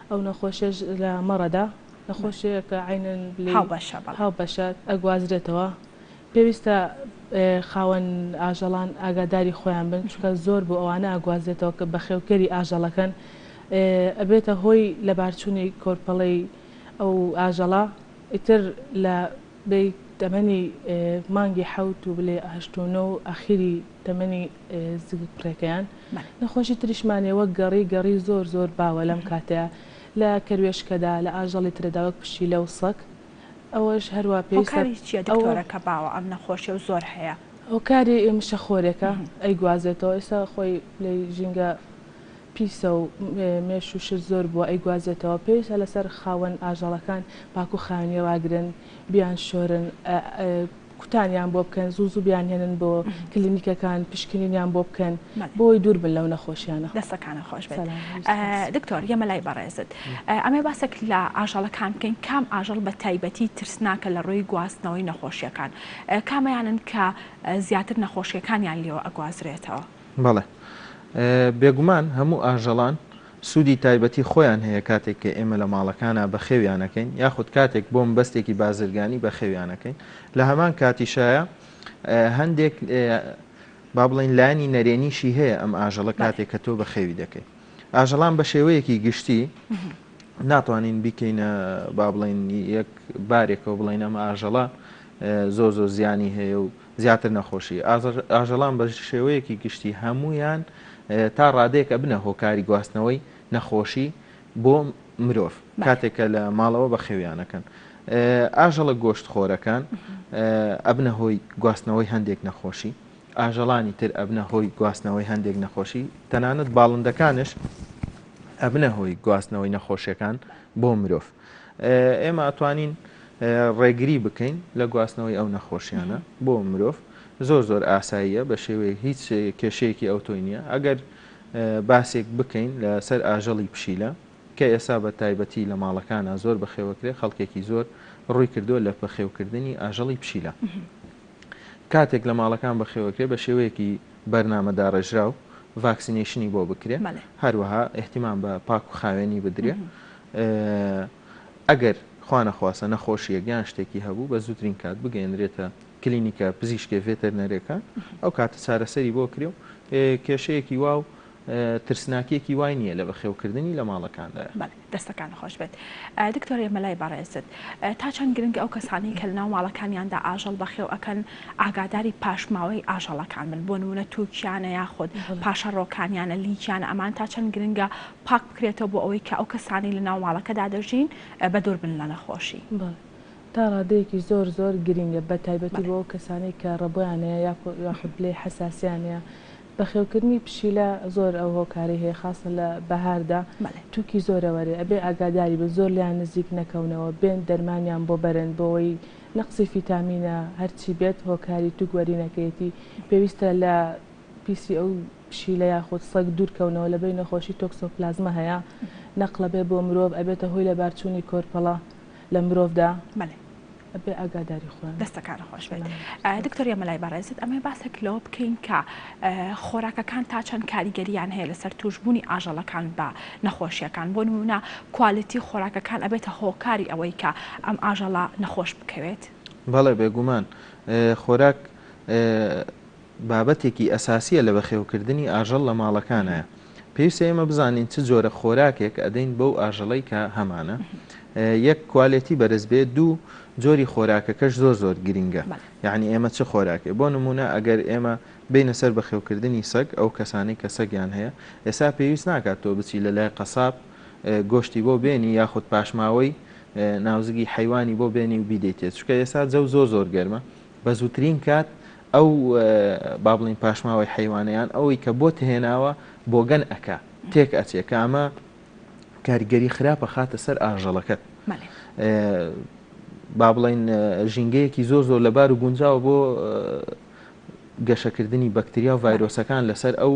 ئەو نەخۆشیش لە مەڕەدا نەخۆشیەکە عینەن هاوبەشە ئەگوازرێتەوە پێویستە خاوەن ئاژەڵان ئاگاداری خۆیان بن چونکە زۆر بۆ ئەوانە ئاگوازرێتەوە کە بەخێوکەری ئاژەڵەکەن ئەبێتە هۆی لە بارچوونی کۆرپەڵەی ئەو ئاژەڵە ئیتر لە تەمەنی مانگی حەوت و بڵێ هەشتونە و ئەخیری تەمەنی زگپڕێکەیان نەخۆشی تریشمانێ وەک گەڕی زۆر زۆر باوە لەم کاتەیە لە کەروێشکەدا لە ئاژەڵی ترەداوەک پشی لەو سەگ ئەوەش هەروە پێویستە باوە ئەم نەخۆشی و زۆر هەیە ئەو کاری مشەخۆرێکە ئەی گوازێتەوە ئێستا خۆی لە ژینگە پیسە و مێش و شت زۆر بووە ئەی گوازێتەوە پێویستە لەسەر خاوەن ئاژەڵەکان باکو خاوێنی ڕاگرن بیان شۆرن کوتانیان بۆ بکەن زوو بیانهێنن بۆ کلینیکەکان پشکنینیان بۆ بکەن بۆی دوور بن لەو نەخۆشیانە دەستەکانە خۆش بێت. دکتۆر یەمە لای بەڕێزت ئەمێ باسێک لە ئاژەڵەکان بکەین کام ئاژەڵ بە تایبەتی ترسناکە لە ڕووی گواستنەوەی نەخۆشیەکان کامەیانن کە زیاتر نەخۆشیەکانیان لێوە ئەگوازرێتەوە. بەڵێ بێگومان هەموو ئاژەڵان سوودی تایبەتی خۆیان هەیە کاتێک کە ئێمە لە ماڵەکانە بە خێویانەکەین یاخود کاتێک بۆم بەستێکی بازرگانی بە خێویانەکەین لە هەمان کاتیشایە هەندێک با بڵین لانی نەرێنیشی هەیە ئەم ئاژەڵە کاتێک کە تۆ بە خێوی دەکەیت ئاژەڵان بە شێوەیەکی گشتی ناتوانین بیکەینە با بڵین یەک بارێکەوە بڵین ئەم ئاژەڵە زۆر زۆر زیانی هەیە و زیاتر نەخۆشی ئاژەڵان بە شێوەیەکی گشتی هەمویان تا ڕادەیەکە بنە هۆکاری گواستنەوەی نەخۆشی بۆ مرۆڤ کاتێکە لە ماڵەوە بە خێویانەکەن ئاژەڵە گۆشتخۆرەکان ئەبنە هۆی گواستنەوەی هەندێک نەخۆشی ئاژەڵانی تر ئەبنە هۆی گواستنەوەی هەندێک نەخۆشی تەنانەت باڵندەکانش ئەبنە هۆی گواستنەوەی نەخۆشیەکان بۆ مرۆڤ ئێمە ئەتوانین ڕێگری بکەین لە گواستنەوەی ئەو نەخۆشیانە بۆ مرۆڤ زۆر زۆر ئاساییە بە شێوەیە هیچ کێشەیەکی ئەوتۆی نییە ئەگەر باسێک بکەین لەسەر ئاژەڵی پشیلە کە ئێستا بە تایبەتی لە ماڵەکانە زۆر بەخێوەکرێ خەڵکێکی زۆر ڕووی کردووە لە بەخێوکردنی ئاژەڵی پشیلە کاتێک لە ماڵەکان بەخێوەکرێ بە شێوەیەکی بەرنامەدا ڕێژرا و ڤاکسینێشنی بۆ بکرێ هەروەها احتیمام بە پاک و خاوێنی بدرێ ئەگەر خوانەخواسە نەخۆشیە گیان شتێکی هەبوو بە زووترین کات بگەێنرێتە کلینیکە پزیشکێ ڤێتەرنەرەکان ئەو کاتە چارەسەری بۆ کرێ و کێشەیەکی وا و ترسناکیەکی وای نییە لە بەخێوکردنی لە ماڵەکاندا دەستەکان خۆش بێت دکتۆر ئێمەلای بەڕێزت تا چەند گرنگ ئەو کەسانی کە لە ناو ماڵەکانیاندا ئاژەڵ بەخێو ئەکەن ئاگاداری پاشماوەی ئاژەڵەکان من بۆ نمونە تووکیانە یاخود پاشە ڕۆکانیانە لیکیانە ئەمان تا چەند گرنگە پاک بکرێتەوە بۆ ئەوەی کە ئەو کەسانی لە ناو ماڵەکەدا دەژین بە دوور بن لە نەخۆشی تا ڕادەیەکی زۆر زۆر گرنگە بە تایبەتی بۆ کەسانی کە ڕەبۆیانەیە یاخود لێ حساسیانەیە بەخێوکردنی پشیلە زۆر ئەو هۆکاری هەیە خاصە لە بەهاردا تووکی زۆرەوەرێ ئەبێ ئاگاداری بە زۆر لیان نزیک نەکەونەوە بێن دەرمانیان بۆ بەرن بۆەوەی نەقسی فیتامینە هەرچی بێت هۆکاری تووک وەرینەکەیەتی پێویستە لە پیسی ئەو پشیلە یاخود سەگ دوورکەونەوە لە بەی نەخۆشی تۆکسۆپلازمە هەیە نەقلە بێ بۆ مرۆڤ ئەبێتە هۆی لە بارچوونی کۆرپەڵە لە مرۆڤدا ئەبێ ئاگاداری خۆیان دەستەکان خۆش بێت دکتۆر ئێمەلای بەڕێزت ئەمە باسێک لەوە بکەین کە خۆراکەکان تا چەند کاریگەریان هەیە لەسەر توشبوونی ئاژەڵەکان بە نەخۆشیەکان بۆ نمونە کوالیتی خۆراکەکان ئەبێتە هۆکاری ئەوەی کە ئەم ئاژەڵە نەخۆش بکەوێت بەڵێ بێگومان خۆراک بابەتێکی ئەساسیە لە بەخێوکردنی ئاژەڵ لە ماڵەکانەیە پێویستە ئێمە بزانین چ جۆرە خۆراکێک ئەدەین بەو ئاژەڵەی کە هەمانە یەک کوالیتی بەرز بێت دوو جۆری خۆراکەکەش زۆر زۆر گرینگە یعنی ئێمە چه خۆراکێ بۆ نمونە ئەگەر ئێمە بینە سەر بەخێوکردنی سەگ ئەو کەسانی کە سەگیان هەیە ئێستا پێویست ناکات تۆ بچی لە لای قەساب گۆشتی بۆ بێنی یاخود پاشماوەی ناوزگی حیوانی بۆ بێنی و بیدەیتێت چکە ئێستا جەو زۆر زۆر گەرمە بە زووترین کات ئەو با بڵین پاشماوەی حیوانەیان ئەوەی کە بۆ تهێناوە بۆگەن ئەکا تێک ئەچێکە ئەمە کاریگەری خراپە خاتە سەر ئاژەڵەکەت با بڵین ژینگەیەکی زۆر زۆر لەبار و گونجاوە بۆ گەشەکردنی بەکتریا و ڤایرۆسەکان لەسەر ئەو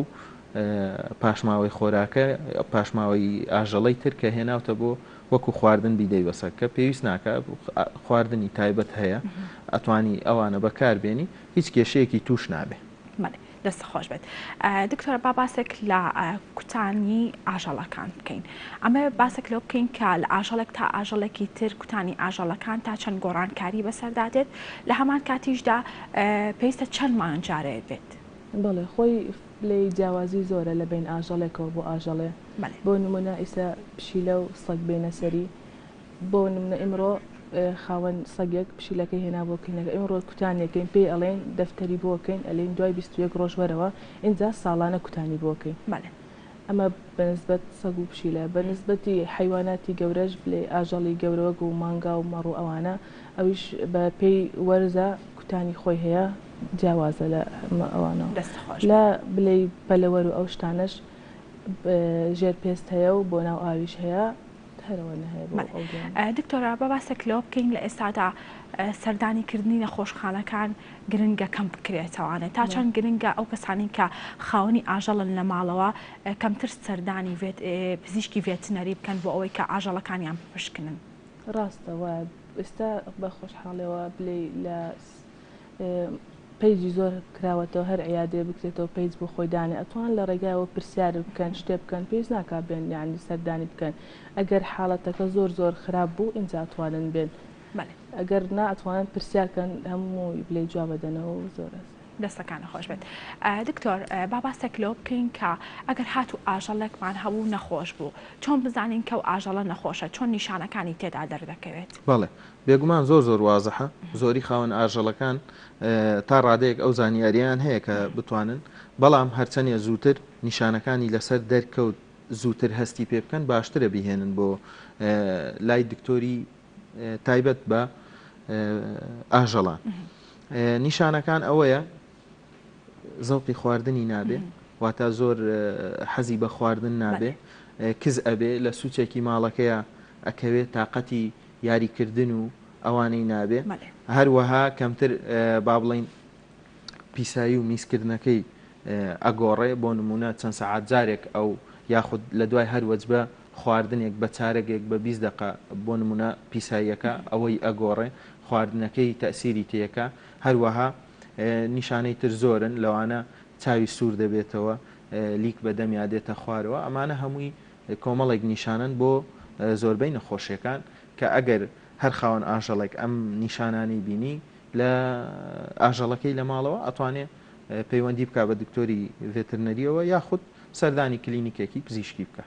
پاشماوەی خۆراکە پاشماوەی ئاژەڵەی تر کە هێناوتە بۆ وەکو خواردن بیدەیوەسە کە پێویست ناکە خواردنی تایبەت هەیە ئەتوانی ئەوانە بەکاربێنی هیچ کێشەیەکی توش نابێ دەست خۆش بێت دکتۆر با باسێک لە کوتانی ئاژەڵەکان بکەین ئەمە باسێک لەو بکەین کە لە ئاژەڵێک تا ئاژەڵێکی تر کوتانی ئاژەڵەکان تا چەند گۆڕانکاری بەسەردادێت لە هەمان کاتیشدا پێویستە چەند مانجارەیە بێت بڵێ خۆی لێ جیاوازی زۆرە لە بین ئاژەڵێکەوە بۆ ئاژەڵێ بۆ نمونە ئیسا پشیلە و سەگ بینە سەری بۆ نمونە ئیمڕۆ خاوەن سەگێک پشیلەکەی هێنا بۆ کلینەکە ئێمە کوتانێکین پێی ئەڵێن دەفتەری بۆکەین ئەلێن دوای 21 ڕۆژ وەرەوە اینجا ساڵانە کوتانی بۆکەین ئەمە بەنسبەت سەگ و پشیلە بەنسبەتی حیواناتی گەورەش بلێ ئاژەڵی گەورەوەک و مانگا و مەڕ و ئەوانە ئەویش بە پێی وەرزە کوتانی خۆی هەیە جیاوازە لە ئەوانەوە لە بلێ پەلەوەر و ئەو شتانش ژێر پێست هەیە و بۆ ناو ئاویش هەیە دکتۆرا بە باسێک لەوە بکەین لە ئێستادا سەردانیکردنی نەخۆشخانەکان گرنگە کەم بکرێتەوانێت تا چەند گرنگە ئەو کەسانی کە خاوەنی ئاژەڵن لە ماڵەوە کەمتر سەردانی پزیشکی ڤێتنەری بکەن بۆ ئەوەی کە ئاژەڵەکانیان بپشکنن ڕاستەوە ئێستا بە خۆشحاڵەوە بلێ لە پیجی زۆر کراوەتەوە هەر عیادێ بکرێتەوە پیج بۆ خۆی دانێ ئەتوان لە ڕێگایەوە پرسیار بکەن شتێ بکەن پێویست ناکات بێن یعنی سەردانی بکەن ئەگەر حاڵەتەکە زۆر خراپ بوو ئینجا ئەتوانن بێن ئەگەر نا ئەتوانن پرسیارکەن هەمووی بلێ جواب بدەنەوە زۆر دەستەکانە خۆش بێت. دکتۆر با باسێک لەوە بکەین کە ئەگەر هاتوو ئاژەڵێکمان هەبوو نەخۆش بوو چۆن بزانین کە ئەو ئاژەڵە نەخۆشە چۆن نیشانەکانی تێدا دەردەکەوێت؟ بەڵێ بێگومان زۆر وازەحە زۆری خاوەن ئاژەڵەکان تا ڕادەیەک ئەو زانیاریان هەیە کە بتوانن بەڵام هەرچەندە زووتر نیشانەکانی لەسەر دەرکەوت زووتر هەستی پێ بکەن باشترە بهێنن بۆ لای دکتۆری تایبەت بە ئاژەڵان. نیشانەکان ئەوەیە زەوقی خواردنی نابێ واتە زۆر حەزی بە خواردن نابێ کز ئەبێ لە سوچێکی ماڵەکەیە ئەکەوێت تااقەتی یاریکردن و ئەوانەی نابێ هەروەها کەمتر با بڵین پیسایی و میسکردنەکەی ئەگۆڕێ بۆ نمونە چەند سەعات جارێک ئەو یاخود لە دوای هەر وەجبە خواردنێک بە چارەگێک بە 20 دقە بۆ نمونە پیساییەکە ئەوەی ئەگۆڕێ خواردنەکەی تەسیری تێیەکە هەروەها نیشانەی تر زۆرن لەوانە چاوی سوور دەبێتەوە لیک بەدەمیا دێتە خوارەوە ئەمانە هەمووی کۆمەڵێک نیشانن بۆ زۆربەی نەخۆشیەکان کە ئەگەر هەر خاوەن ئاژەڵێک ئەم نیشانانی بینی لە ئاژەڵەکەی لە ماڵەوە ئەتوانێت پەیوەندی بکە بە دکتۆری ڤێترنەریەوە یاخود سەردانی کلینیکێکی پزیشکی بکە.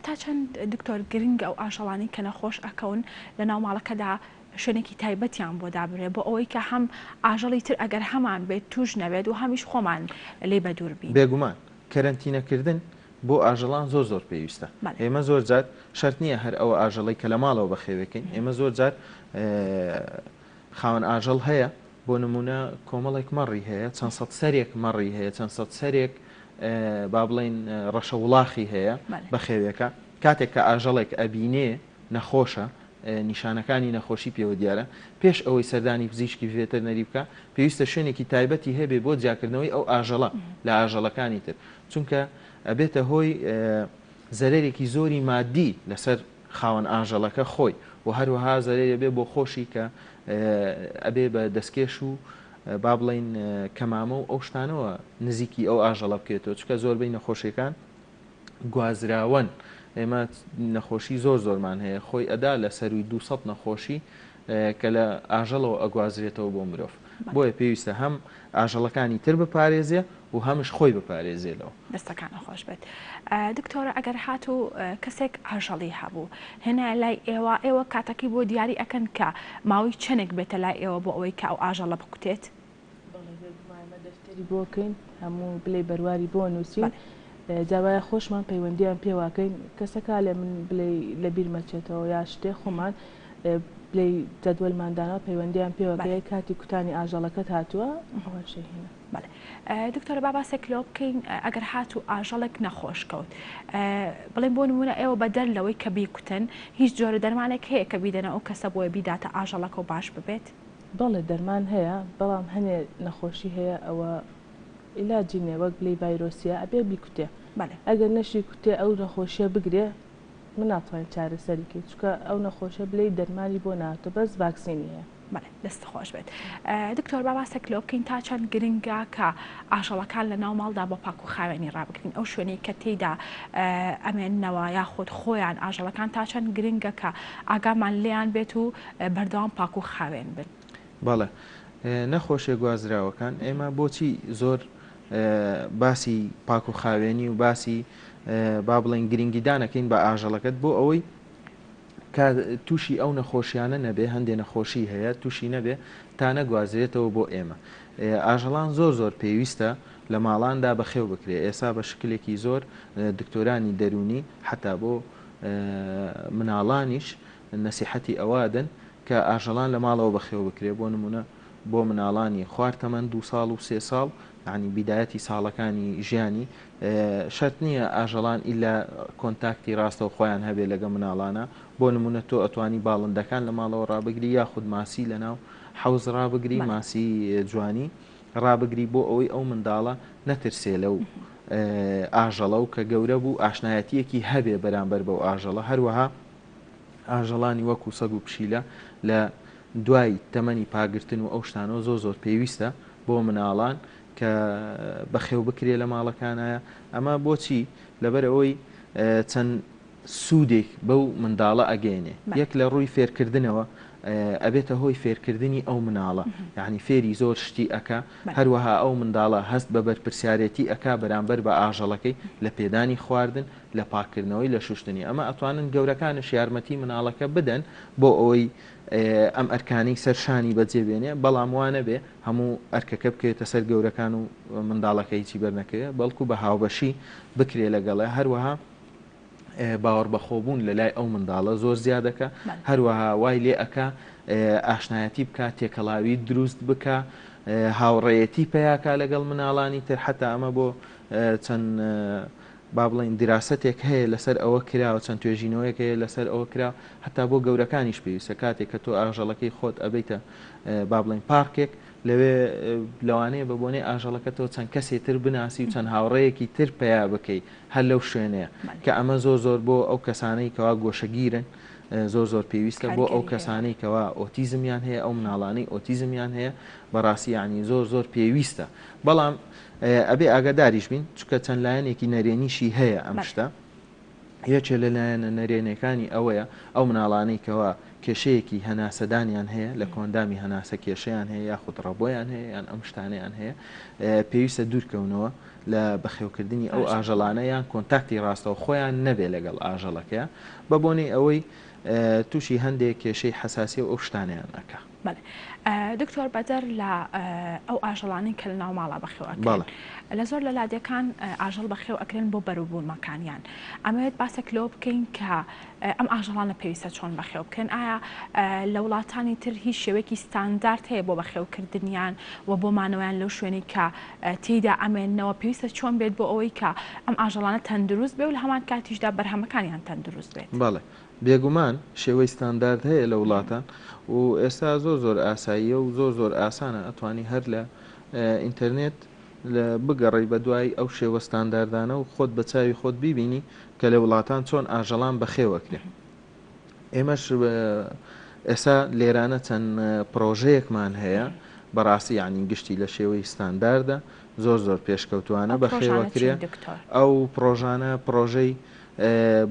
تا چەند دکتۆر گرنگە ئەو ئاژەڵانی کە نەخۆش ئەکەون لە ناو ماڵەکەدا شوێنێکی تایبەتیان بۆ دابرێ بۆ ئەوەی کە هەم ئاژەڵی تر ئەگەر هەمان بێت توش نەبێت و هەمیش خۆمان لێ بە دوور بین. بێگومان کەرەنتینەکردن بۆ ئاژەڵان زۆر پێویستە. ئێمە زۆر جار شەرت نییە هەر ئەوە ئاژەڵی کە لە ماڵەوە بەخێوەکەین ئێمە زۆر جار خاوەن ئاژەڵ هەیە بۆ نمونە کۆمەڵێک مەڕی هەیە چەند سەد سەرێک مەڕی هەیە چەند سەد سەرێک با بڵین ڕەشە وڵاخی هەیە بەخێوەکە کاتێک کە ئاژەڵێک ئەبینێ نەخۆشە نیشانەکانی نەخۆشی پێوە دیارە پێش ئەوەی سەردانی پزیشکی ڤێترنەری بکە پێویستە شوێنێکی تایبەتی هەبێ بۆ جیاکردنەوەی ئەو ئاژەڵە لە ئاژەڵەکانی تر چونکە ئەبێتە هۆی زەرێکی زۆری مادی لەسەر خاوەن ئاژەڵەکە خۆی و هەروەها زەرێ بێ بۆ خۆشی کە ئەبێ بە دەستکێش و با بڵین کەمامە و ئەو شتانەوە نزیکی ئەو ئاژەڵە بکێتەوە چکە زۆربەی نەخۆشیەکان گوازراون ئێمە نەخۆشی زۆرمان هەیە خۆی ئەدا لە سەروی 200 نەخۆشی کە لە ئاژەڵەوە ئەگوازرێتەوە بۆ مرۆڤ بۆیە پێویستە هەم ئاژەڵەکانی تر بپارێزێ و هەمش خۆی بپارێزێتەوە. دەستەکان خۆش بێت. دکتۆرە ئەگەر هاتوو کەسێک ئاژەڵی هەبوو هێنا لای ئێوە کاتەکەی بۆ دیاری ئەکەن کە ماوەی چەندێک بێتە لای ئێوە بۆ ئەوەی کە ئەو ئاژەڵە بکوتێت؟ دەفتەری بۆکەین هەموو بلێ بەرواری بۆ نووسین جاوایە خۆشمان پەیوەندیان پێواکەین کەسەکە لێ من بڵێ لە بیرمەچێتەوە یا شتێ خۆمان بڵێ جەدوەلماندانە پەیوەندیان پێوەکەی کاتی کوتانی ئاژەڵەکەت هاتووە شەهینە. دکتۆرە باباسێک لەوە بکەین ئەگەر هاتوو ئاژەڵێک نەخۆش کەوت بڵێن بۆ نمونە ئێوە بەدەر لەوەی کە بیکوتن هیچ جۆرە دەرمانێک هەیە کە بیدەنە ئەو کەسە بۆیە بیداتە ئاژەڵەکە و باش ببێت؟ بەڵێ دەرمان هەیە بەڵام هەنێ نەخۆشی هەیە ئەوە ئیلاجی نێ وەک بڵێ ڤایرۆسیە ئەبێ بیکوتێ ئەگەر نەشی کوتێ ئەو نەخۆشیە بگرێ من ناتوانین چارەسەریکەی چکە ئەو نەخۆشە بلێ دەرمانی بۆ ناتۆ بەس ڤاکسینی هەیە. دەست خۆش بێت. دکتۆر باباسێک لەوە بکەین تا چەند گرنگە کە ئاژەڵەکان لە ناو ماڵدا بە پاک و خاوێنی ڕابگرین ئەو شوێنەی کە تێیدا ئەمێننەوە یاخود خۆیان ئاژەڵەکان تا چەند گرنگە کە ئاگامان لێیان بێت و بەردەوام پاک و خاوێن بن. بەڵێ نەخۆشیە گوازراوەکان ئێمە بۆچی زۆر باسی پاک و خاوێنی و باسی با بڵێن گرنگیدانەکەین بە ئاژەڵەکەت بۆ ئەوەی تووشی ئەو نەخۆشیانە نەبێ هەندێک نەخۆشی هەیە تووشی نەبێ تا نەگوازرێتەوە بۆ ئێمە. ئاژەڵان زۆر پێویستە لە ماڵاندا بەخێو بکرێ ئێستا بە شکلێکی زۆر دکتۆرانی دەرونی حتا بۆ مناڵانیش نەسیحەتی ئەوادن کە ئاژەڵان لە ماڵەوە بەخێو بکرێ بۆ نمونە بۆ مناڵانی خواردتەمەند 2 ساڵ و 3 ساڵ ینی بیدایەتی ساڵەکانی ژیانی شەرت نییە ئاژەڵان ئیلا کۆنتاکتی ڕاستەوە خۆیان هەبێ لەگە مناڵانە بۆ نمونە تۆ ئەتوانی باڵندەکان لە ماڵەوە ڕابگری یاخود ماسی لەناو حەوز ڕابگری ماسی جوانی ڕابگری بۆ ئەوەی ئەو منداڵە نەترسێ لەو ئاژەڵە و کە گەورە بوو ئاشنایەتیەکی هەبێ بەرامبەر بەو ئاژەڵە هەروەها ئاژەڵانی وەکو سەگ و پشیلە لە دوای تەمەنی پاگرتن و ئەو شتانەوە زۆر پێویستە بۆ مناڵان کە بەخێو بکرێ لە ماڵەکانایە. ئەمە بۆچی؟ لەبەرەوەی چەند سوودێک بەو منداڵە ئەگەێنێ. یەک لە ڕووی فێرکردنەوە ئەبێتە هۆی فێرکردنی ئەو مناڵە، یعنی فێری زۆر شتی ئەکا، هەروەها ئەو منداڵە هەست بە بەرپرسیارەتی ئەکا بەرامبەر بە ئاژەڵەکەی لە پێدانی خواردن، لە پاکردنەوەی، لە شوشتنی. ئەمە ئەتوانن گەورەکانش یارمەتی مناڵەکە بدەن بۆ ئەوەی ئەم ئەرکانەی سەرشانی بەجێبێنێ، بەڵام وانە بێ هەموو ئەرکەکە بکرێتە سەر گەورەکان و منداڵەکەی چی بەرنەکەوێ، بەڵکو بە هاوبەشی بکرێ لەگەڵێ. هەروەها باوەڕ بەخۆبوون لە لای ئەو منداڵە زۆر زیادەکە، هەروەها وای لێ ئەکا ئاشنایەتی بکە، تێکەڵاوی دروست بکە، هاوڕێیەتی پێیاکە لەگەڵ مناڵانی تر. حتا ئەمە بۆ چەند با بڵین دراستێک هەیە لەسەر ئەوە کراوە، چەند توێژینەوەیەک هەیە لەسەر ئەوە کرا، هەتا بۆ گەورەکانیش پێویستە کاتێک کە تۆ ئاژەڵەکەی خۆت ئەبیتە با بڵین پارکێک، لەوێ لەوانەیە بە بۆنەی ئاژەڵەکەتەوە چەند کەسێک تر بناسی و چەند هاوڕێیەکی تر پێیا بکەیت هەر لەو شوێنەیە، کە ئەمە زۆر بۆ ئەو کەسانەی کەوا گۆشەگیرن زۆر پێویستە، بۆ ئەو کەسانەی کەوا ئۆتیزمیان هەیە، ئەو مناڵانەی ئۆتیزمیان هەیە، بەڕاستی ینی زۆر پێویستە. بەڵام ئەبێ ئاگاداریش بین چکە چەند لایەنێکی نەرێنیشی هەیە ئەم شتە. یەکێ لە لایەنە نەرێنەکانی ئەوەیە ئەو مناڵانەی کەوا کێشەیەکی هەناسەدانیان هەیە، لە کۆندامی هەناسە کێشەیان هەیە، یاخود ڕەبۆیان هەیە، یان ئەم شتانەیان هەیە، پێویستە دوورکەونەوە لە بەخێوکردنی ئەو ئاژەڵانە، یان کۆنتاکتی ڕاستەوە خۆیان نەبێ لەگەڵ ئاژەڵەکەیە، بە بۆنەی ئەوەی تووشی هەندێک کێشەی حساسی و ئەو شتانیان ئەکا. دکتۆر بەجەر لە ئەو ئاژەڵانی کە لە ناو ماڵا بەخێوەکەن، لە زۆر لە لادەکان ئاژەڵ بەخێو ئەکرێن بۆ بەروبوونمەکانیان. ئەمەوێت باسێک لەوە بکەین کە ئەم ئاژەڵانە پێویستە چۆن بەخێو بکەن. ئایا لە وڵاتانی تر هیچ شێوەیەکی ستاندارد هەیە بۆ بەخێوکردنیان و بۆ مانەوەیان لەو شوێنی کە تێیدا ئەمێننەوە پێویستە چۆن بێت بۆ ئەوەی کە ئەم ئاژەڵانە تەندروست بێ و لە هەمان کاتیشدا بەرهەمەکانیان تەندروست بێت؟ بەڵێ، بێگومان شێوەی ستاندارد هەیە لە وڵاتان و ئێستا زۆر ئاساییە و زۆر ئاسانە، ئەتوانی هەر لە ئینتەرنێت بگەڕی بە دوای ئەو شێوە ستانداردانە و خۆت بە چاوی خۆت بیبینی کە لە وڵاتان چۆن ئاژەڵان بەخێوەکرێ. ئێمەش ئێستا لێرانە چەند پرۆژەیەکمان هەیە بەڕاستی ینی گشتی لە شێوەی ستانداردە زۆر پێشکەوتوانە بەخێوەکرێ. ئەو پرۆژانە پرۆژەی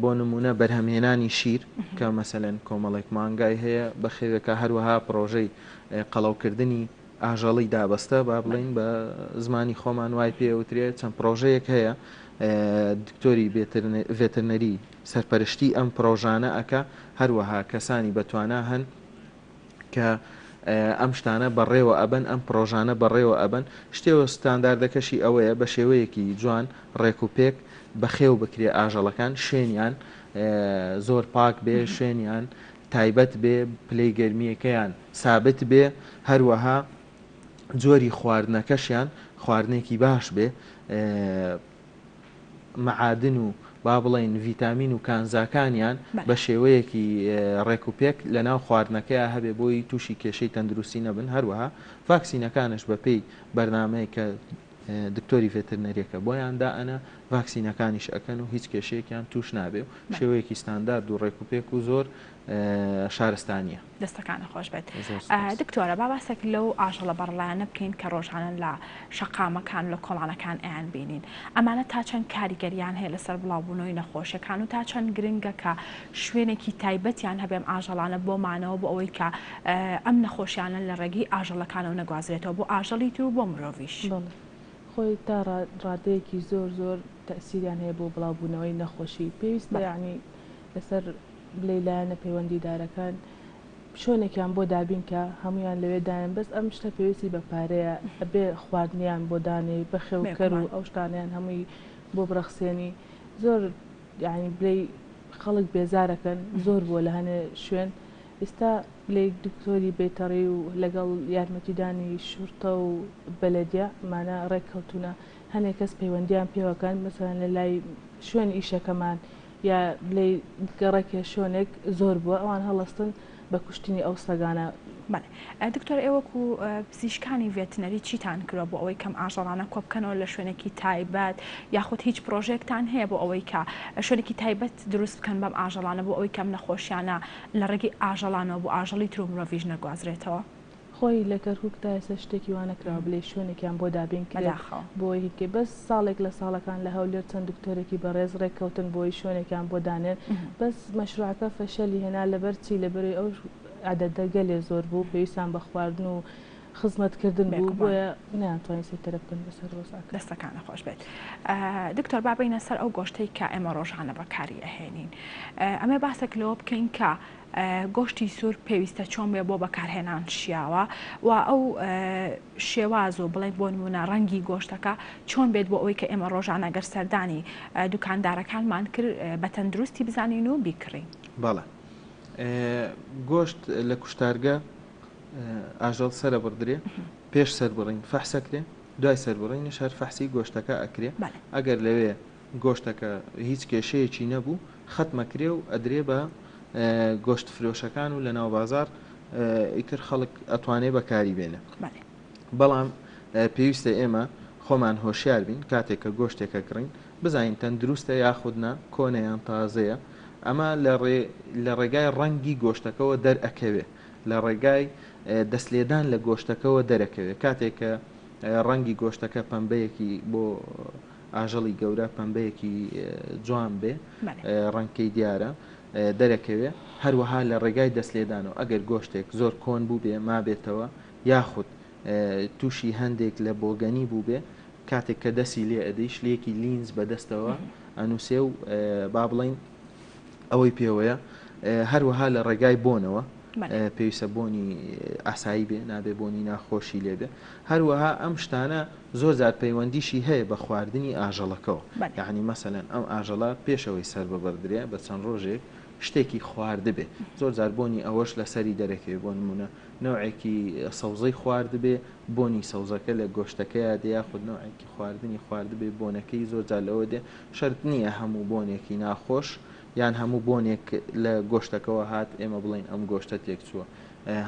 بۆ نمونە بەرهەمهێنانی شیر کە مەسەلەن کۆمەڵێک مانگای هەیە بەخێوەکە، هەروەها پرۆژەی قەڵەوکردنی ئاژەڵی دابەستە با بڵین بە زمانی خۆمان وای پێوترێت. چەند پرۆژەیەک هەیە دکتۆری ڤێترنەری سەرپەرشتی ئەم پرۆژانە ئەکا، هەروەها کەسانی بەتوانە هەن کە ئەم شتانە بەڕێوە ئەبن، ئەم پرۆژانە بەڕێوە ئەبن. شتێوە ستانداردەکەشی ئەوەیە بە شێوەیەکی جوان ڕێکوپێک بەخێو بکرێ ئاژەڵەکان، شوێنیان زۆر پاک بێ، شوێنیان تایبەت بێ، پلەی گەرمیەکەیان سابت بێ، هەروەها جۆری خواردنەکەشیان خواردنێکی باش بێ، مەعادن و با بڵین ڤیتامین و کانزاکانیان بە شێوەیەکی ڕێکوپێک لە ناو خواردنەکەیە هەبێ بۆی تووشی کێشەی تەندروستی نەبن. هەروەها ڤاکسینەکانش بەپێی بەرنامەیە کە دکتۆری ڤێترنەریەکە بۆیان دائەنە ڤاکسینەکانیش ئەکەن و هیچ کێشەیەکیان توش نابێ و شێوەیەکی ستاندارد و ڕێکوپێک و زۆر شارستانیە. دەستەکانە خۆش بێت. دکتۆرە با باسێک لەو ئاژەڵە بەڕڵایانە بکەین کە ڕۆژانە لە شەقامەکان لە کۆڵانەکان ئەیان بینین. ئەمانە تا چەند کاریگەریان هەیە لەسەر بڵاوبوونەوەی نەخۆشیەکان و تا چەند گرنگە کە شوێنێکی تایبەتیان هەبێم ئاژەڵانە بۆ مانەوە بۆ ئەوەی کە ئەم نەخۆشیانە لە ڕێگەی ئاژەڵەکانەوە نەگوازرێتەوە بۆ ئاژەڵی تر و بۆ مرۆڤیش. خۆی تا ڕادەیەکی زۆر تەسیریان هەیە بۆ بڵاوبوونەوەی نەخۆشی. پێویستە یعنی لەسەر لەیلایەنە پەیوەندیدارەکان شوێنێکیان بۆ دابین کە هەمویان لەوێدایان، بەس ئەم شتە پێویستی بە پارەیە، ئەبێ خواردنیان بۆ دانێ بەخێوکەر و ئەو شتانیان هەمووی بۆ بڕەخسێنی. زۆر یعنی بلەی خەڵک بێزارەکەن زۆر بۆ لە هەنێ شوێن. ئێستا لێ دکتۆری بێتەڕی و لەگەڵ یارمەتیدانی شورتە و بەلەدیا مانە ڕێککەوتونە هەنێک کەس پەیوەندیان پێوەکەن، مەسەڵەن لە لای شوێن ئیشەکەمان یا بلێ گەڕێکە شوێنێک زۆر بووە ئەوان هەڵەستن بە کوشتنی ئەو سەگانە. دکتۆر ئێوەکو پزیشکانی ڤێتنەری چیتان کردووە بۆ ئەوەی کەم ئاژەڵانە کۆبکەنەوە لە شوێنێکی تایبەت یاخود هیچ پرۆژێکتان هەیە بۆ ئەوەی کە شوێنێکی تایبەت دروست بکەن بەم ئاژەڵانە بۆ ئەوەی کەم نەخۆشیانە لە ڕێگەی ئاژەڵانەوە بۆ ئاژەڵی تر و مرۆڤیش نەگوازرێتەوە؟ خۆی لە کەرکووکدا ئێستا شتێکی وانەکراوە بڵێ شوێنێکیان بۆ دابین کرد بۆی هیچ بەس ساڵێک لە ساڵەکان لە هەولێر چەند دکتۆرێکی بەڕێز ڕێککەوتن بۆی شوێنێکیان بۆ دانێن بەس مەشروعەکە فەشەلی هێنا لەبەر چی لەبەرەوەی ئەو عادەتە لێ زۆر بوو پێویستان بە خواردن و خزمەتکردن بوو بۆیە ناتوانین سێتەرە بکەن بەسەر ڕۆژاکە. دەستەکانە خۆش بێت. دکتۆر با بینە سەر ئەو گۆشتەی کە ئێمە ڕۆژانە بەکاری ئەهێنین ئەمێ باسێک لەوە بکەین کە گۆشتی سوور پێویستە چۆن بێ بۆ بەکارهێنان شیاوە و ئەو شێواز و بڵێن بۆ نمونە ڕەنگی گۆشتەکە چۆن بێت بۆ ئەوەی کە ئێمە ڕۆژانە گەر سەردانی دوکاندارەکانمان کرد بە تەندروستی بزانین و بیکڕین. بەڵێ گۆشت لە کوشتارگە ئاژەڵ سەرە بڕدرێ پێش سەر بڕین فەحسەکرێ دوای سەر بڕینی شەر فەحسی گۆشتەکە ئەکرێ ئەگەر لەوێ گۆشتەکە هیچ کێشەیەکی نەبوو خەتمەکرێ و ئەدرێ بە گۆشت فرۆشەکان و لە ناو بازار ئیتر خەڵک ئەتوانێ بەکاری بێنە. بەڵام پێویستە ئێمە خۆمان هۆشیار بین کاتێک کە گۆشتێکە کڕین بزانین تەندروستە یاخودنا کۆنەیان تازەیە ئەمە لە ڕێگای ڕەنگی گۆشتەکەەوە دەرئەکەوێ لە ڕێگای دەستلێدان لە گۆشتەکەەوە دەرەکەوێت کاتێک کە ڕەنگی گۆشتەکە پەمبەیەکی بۆ ئاژەڵی گەورە پەمبەیەکی جوان بێ ڕەنگەی دیارە دەرەکەوێ هەروەها لە ڕێگای دەستلێدانەوە ئەگەر گۆشتێک زۆر کۆن بوو بێ مابێتەوە یاخود تووشی هەندێک لە بۆگەنی بوو بێ کاتێک کە دەسی لێ ئەدەی شلێکی لینز بەدەستەوە ئەنووسێ و با بڵین ئەوەی پێوەیە هەروەها لە ڕێگای بۆنەوە پێویستە بۆنی ئاسایی بێ نابێ بۆنی ناخۆشی لێبێ هەروەها ئەم شتانە زۆر زار پەیوەندیشی هەیە بە خواردنی ئاژەڵەکەەوە یعنی مەسەلەن ئەم ئاژەڵە پێشەوەی سەر ببەردرێ بە چەند ڕۆژێک شتێکی خواردبێ زۆر زار بۆنی ئەوەش لەسەری دەرەکەوێ بۆ نمونە نەوعێکی سەوزەی خواردبێ بۆنی سەوزەکە لە گۆشتەکەیە دەیە خود نەوعێکی خواردنی خواردبێ بۆنەکەی زۆر جار لەوە دێ شەرت نییە هەموو بۆنێکی ناخۆش یان هەموو بۆنێک لە گۆشتەکەەوە هات ئێمە بڵین ئەم گۆشتە تێک چووە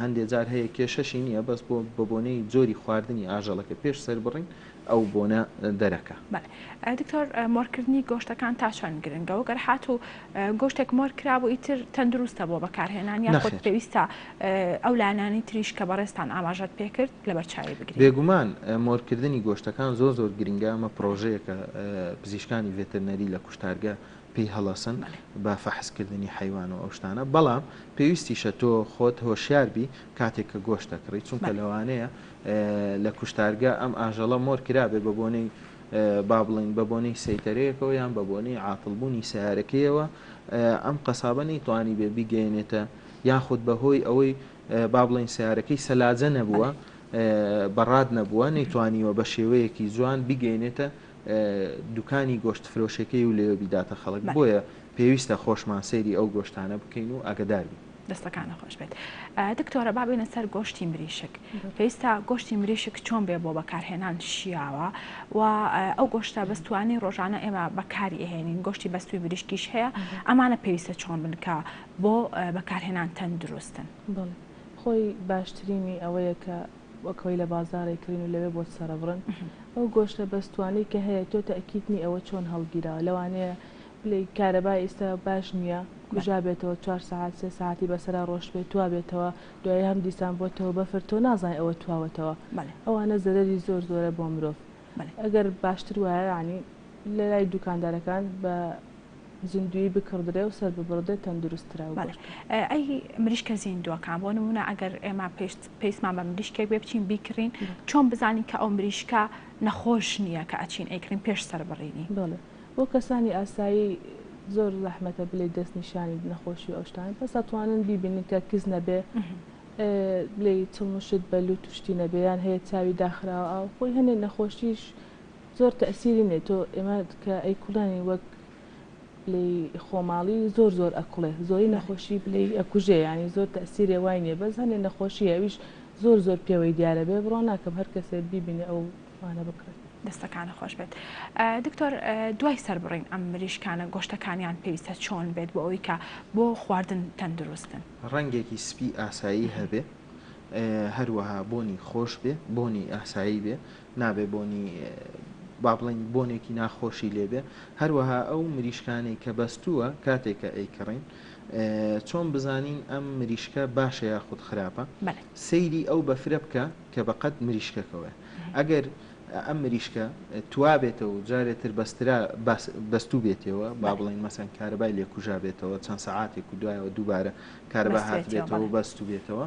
هەندێک جار هەیە کێشەشی نییە بەس بۆ بە بۆنەی جۆری خواردنی ئاژەڵەکە پێش سەر بڕین ئەو بۆنە دەرەکە. دکتۆر مۆرکردنی گۆشتەکان تا چەند گرنگەوە گەر هات و گۆشتێک مۆر کرابوو ئیتر تەندروستە بۆ بەکارهێنان یاخود پێویستە ئەو لانانی تریش کە بەڕێستان ئاماژەت پێکرد لە بەرچاوی بگرین. بێگومان مۆرکردنی گۆشتەکان زۆر گرنگە ئەمە پرۆژەیەکە پزیشکانی ڤێترنەری لە کوشتارگە پێی هەڵەسن بە فەحسکردنی حیوان و ئەو شتانە بەڵام پێویستیشە تۆ خۆت هۆشیاربی کاتێک کە گۆشتە کڕی چونکە لەوانەیە لە کوشتارگە ئەم ئاژەڵە مۆر کرابێ بە بۆنەی با بڵین بە بۆنەی سەیتەرەیەکەوە یان بە بۆنەی عاتڵبوونی سیارەکەیەوە ئەم قەسابە نەیتوانی بێ بیگەێنێتە یاخود بەهۆی ئەوەی با بڵین سیارەکەی سەلاجە نەبووە بەڕاد نەبووە نەیتوانیوە بە شێوەیەکی جوان بیگەێنێتە دوکانی گۆشت فرۆشەکەی و لێوە بیداتە خەڵک بۆیە پێویستە خۆشمان سەیری ئەو گۆشتانە بکەین و ئاگداربی. دەستەکانە خۆش بێت. دکتۆرە با بێنە سەر گۆشتی مریشک پێویستە گۆشتی مریشک چۆن بێ بۆ بەکارهێنان شیاوە و ئەو گۆشتە بەستوانی ڕۆژانە ئێمە بەکاری ئەهێنین گۆشتی بەستوی مریشکیش هەیە ئەمانە پێویستە چۆن بنکە بۆ بەکارهێنان تەندروستن. خۆی باشترینی ئەوەیە کە وەکەوەی لە بازارێک کردین و لەوێ بۆ سەرەبڕن ئەو گۆشتە بەستوانی کە هەیە تۆ تەئکیدنی ئەوە چۆن هەڵگیرا لەوانەیە بڵێ کارەبای ئێستا باش نییە کوژا بێتەوە 4 ساعت 3 ساعتی بەسەرا ڕۆژ بێت توا بێتەوە دوای هەم دیسان بۆتەوە بەفر تۆ نازانای ئەوە تواوەتەوە ئەوانە زەرەری زۆر زۆرە بۆ مرۆڤ ئەگەر باشتر وایە ینی لە لای دوکاندارەکان بە زیندوی بکردرێ و سەر ببڕدێت تەندروسترا ئەی مریشکە زیندوەکان بۆ نمونە ئەگەر ئێمە پێیسمان بە مریشکێک بێ بچین بیکڕین چۆن بزانین کە ئەو مریشکە نەخۆش نییە کە ئەچین ئەیکڕین پێش سەر بڕینی. بۆ کەسانی ئاسایی زۆر زەحمەتە بڵێ دەست نیشانی نەخۆشی ئەوشتان بەس ئەتوانن بیبینن کە کز نەبێ بڵێ چڵمشت بەلو توشتی نەبێیان هەیە چاوی داخراوە ئەو خۆی هەنێ نەخۆشیش زۆر تەئسیری نێت تۆ ئێمە کە ئەیکوڵانی وەک بڵێ خۆماڵی زۆر ئەکوڵێ زۆری نەخۆشی بڵێ ئەکوژێ ینی زۆر تەئسیرێ وای نییە بەس هەنێ نەخۆشی ئەویش زۆر پێوەی دیارە بێ بڕۆ ناکەم هەر کەسێ بیبینێ ئەو وانە بکرێت. دەستەکانە خۆش بێت. دکتۆر دوای سەربڕین ئەم مریشکانە گۆشتەکانیان پێویستە چۆن بێت بۆ ئەوەی کە بۆ خواردن تەندروستن؟ ڕەنگێکی سپی ئاسایی هەبێ، هەروەها بۆنی خۆش بێ، بۆنی ئاسایی بێ، نابێ بۆنی با بڵین بۆنێکی ناخۆشی لێبێ. هەروەها ئەو مریشکانەی کە بەستووە کاتێککە ئەیکڕین چۆن بزانین ئەم مریشکە باشە یاخود خراپە، سەیری ئەو بەفرە بکە کە بەقەت مریشکەکەوە. ئەگەر ئەم مریشکە توابێتەوە و جارێتتر بەستوو بێتەوە، با بڵین مەسەن کارەبای لێکوژا بێتەوە چەند سەعاتێک و دوایەوە دووبارە کارەبا هاتبێتەوە بەستوو بێتەوە،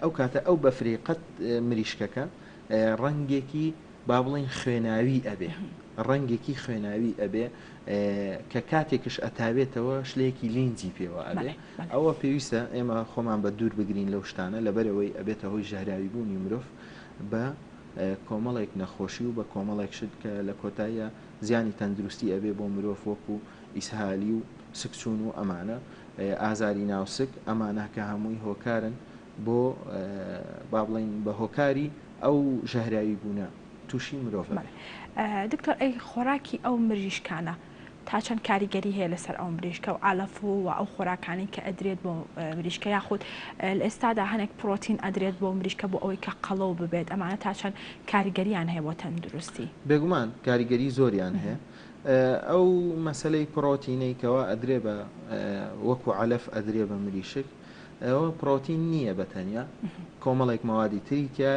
ئەو کاتە ئەو بەفرێقەت مریشکەکە ڕەنگێکی با بڵین خوێناوی ئەبێ، ڕەنگێکی خوێناوی ئەبێ کە کاتێکش ئەتاوێتەوە شلەیەکی لینجی پێوە ئەبێ. ئەوە پێویستە ئێمە خۆمان بە دوور بگرین لەو شتانە لەبەرەوەی ئەبێتە هۆی ژەهراوی بوونی مرۆڤ بە کۆمەڵێک نەخۆشی و بە کۆمەڵێک شت کە لە کۆتاییە زیانی تەندروستی ئەبێ بۆ مرۆڤ، وەکو ئیسهالی و سکچون و ئەمانە ئازاری ناوسک، ئەمانە کە هەمووی هۆکارن بۆ با بڵین بە هۆکاری ئەو ژەهراوی بوونە تووشی مرۆڤ. دکتۆر ئەی خۆراکی ئەو مریشکانە تا چەند کاریگەری هەیە لەسەر ئەو مریشکە و ئالەف و ئەو خۆراکانی کە ئەدرێت بۆ مریشکە، یاخود لە ئێستادا هەنێک پرۆتین ئەدرێت بۆ مریشکە بۆ ئەوەی کە قەڵەو ببێت، ئەمانە تا چەند کاریگەریان هەیە بۆ تەندروستی؟ بێگومان کاریگەری زۆریان هەیە. ئەو مەسلەی پرۆتینەیەکەوە ئەدرێ بە وەکو عەلەف ئەدرێ بە مریشک، ئەوە پرۆتین نییە بەتەنیا، کۆمەڵێک مەوادی تری تایە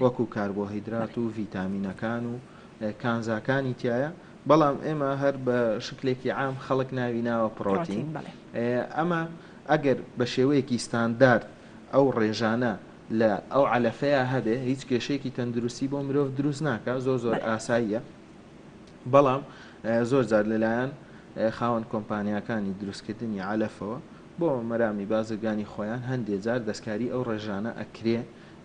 وەکو کاربۆهیدرات و ڤیتامینەکان و کانزاکانی تایە، بەڵام ئێمە هەر بە شکلێکی عام خەڵک ناوی ناوە پرۆتین. ئەمە ئەگەر بە شێوەیەکی ستاندارد ئەو ڕێژانە لە ئەو عەلەفەیە هەبێ، هیچ کێشەیەکی تەندروستی بۆ مرۆڤ دروست ناکە، زۆر ئاساییە. بەڵام زۆر جار لەلایەن خاوەن کۆمپانیاکانی دروستکردنی عەلەفەوە بۆ مەرامی بازرگانی خۆیان هەندێک جار دەستکاری ئەو ڕێژانە ئەکرێ،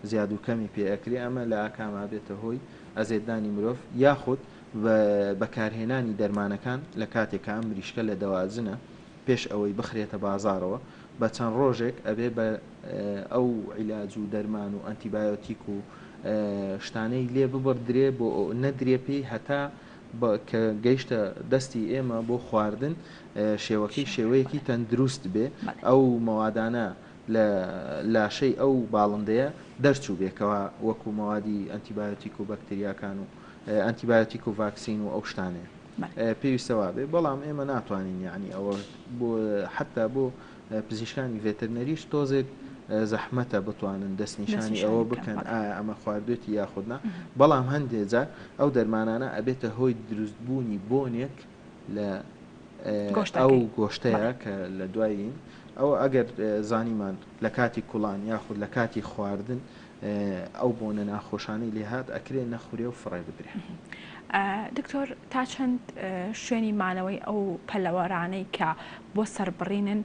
زیاد و کەمی پێ ئەکرێ، ئەمە لە ئاکاما بێتە هۆی ئەزێدانی مرۆڤ یاخود بەکارهێنانی دەرمانەکان لە کاتێکە ئەم مریشکە لە دەواجنە پێش ئەوەی بخرێتە بازارەوە بە چەند ڕۆژێک ئەبێ بە ئەو عیلاج و دەرمان و ئەنتیبایۆتیک و شتانەی لێ ببڕدرێ بۆ نەدرێ پێی هەتا کە گەیشتە دەستی ئێمە بۆ خواردن شێوەکەی شێوەیەکی تەندروست بێ، ئەو مەوادانە لە لاشەی ئەو باڵندەیە دەرچوو بێکەوە وەکو مەوادی ئەنتیبایۆتیک و بەکتریاکان و ئەنتیبایۆتیک و ڤاکسین و ئەو شتانەیە پێویستەوە بێ. بەڵام ئێمە ناتوانین یعنی ئەوە بۆ حتا بۆ پزیشکانی ڤێترنەریش تۆزێک زەحمەتە بتوانن دەستنیشانی ئەوە بکەن ئایا ئەمە خواردوێتی یاخودنا، بەڵام هەندێک جار ئەو دەرمانانە ئەبێتە هۆی دروستبوونی بۆنێک لە ئەو گۆشتەیە کە لە دوایین ئەو ئەگەر زانیمان لە کاتی کوڵان یاخود لە کاتی خواردن ئەو بۆنە ناخۆشانەی لێهات ئەکرێ نەخورێ و فڕێ ببرێ. دکتۆر تا چەند شوێنی مانەوەی ئەو پەلەوەرانەی کە بۆ سەربڕینن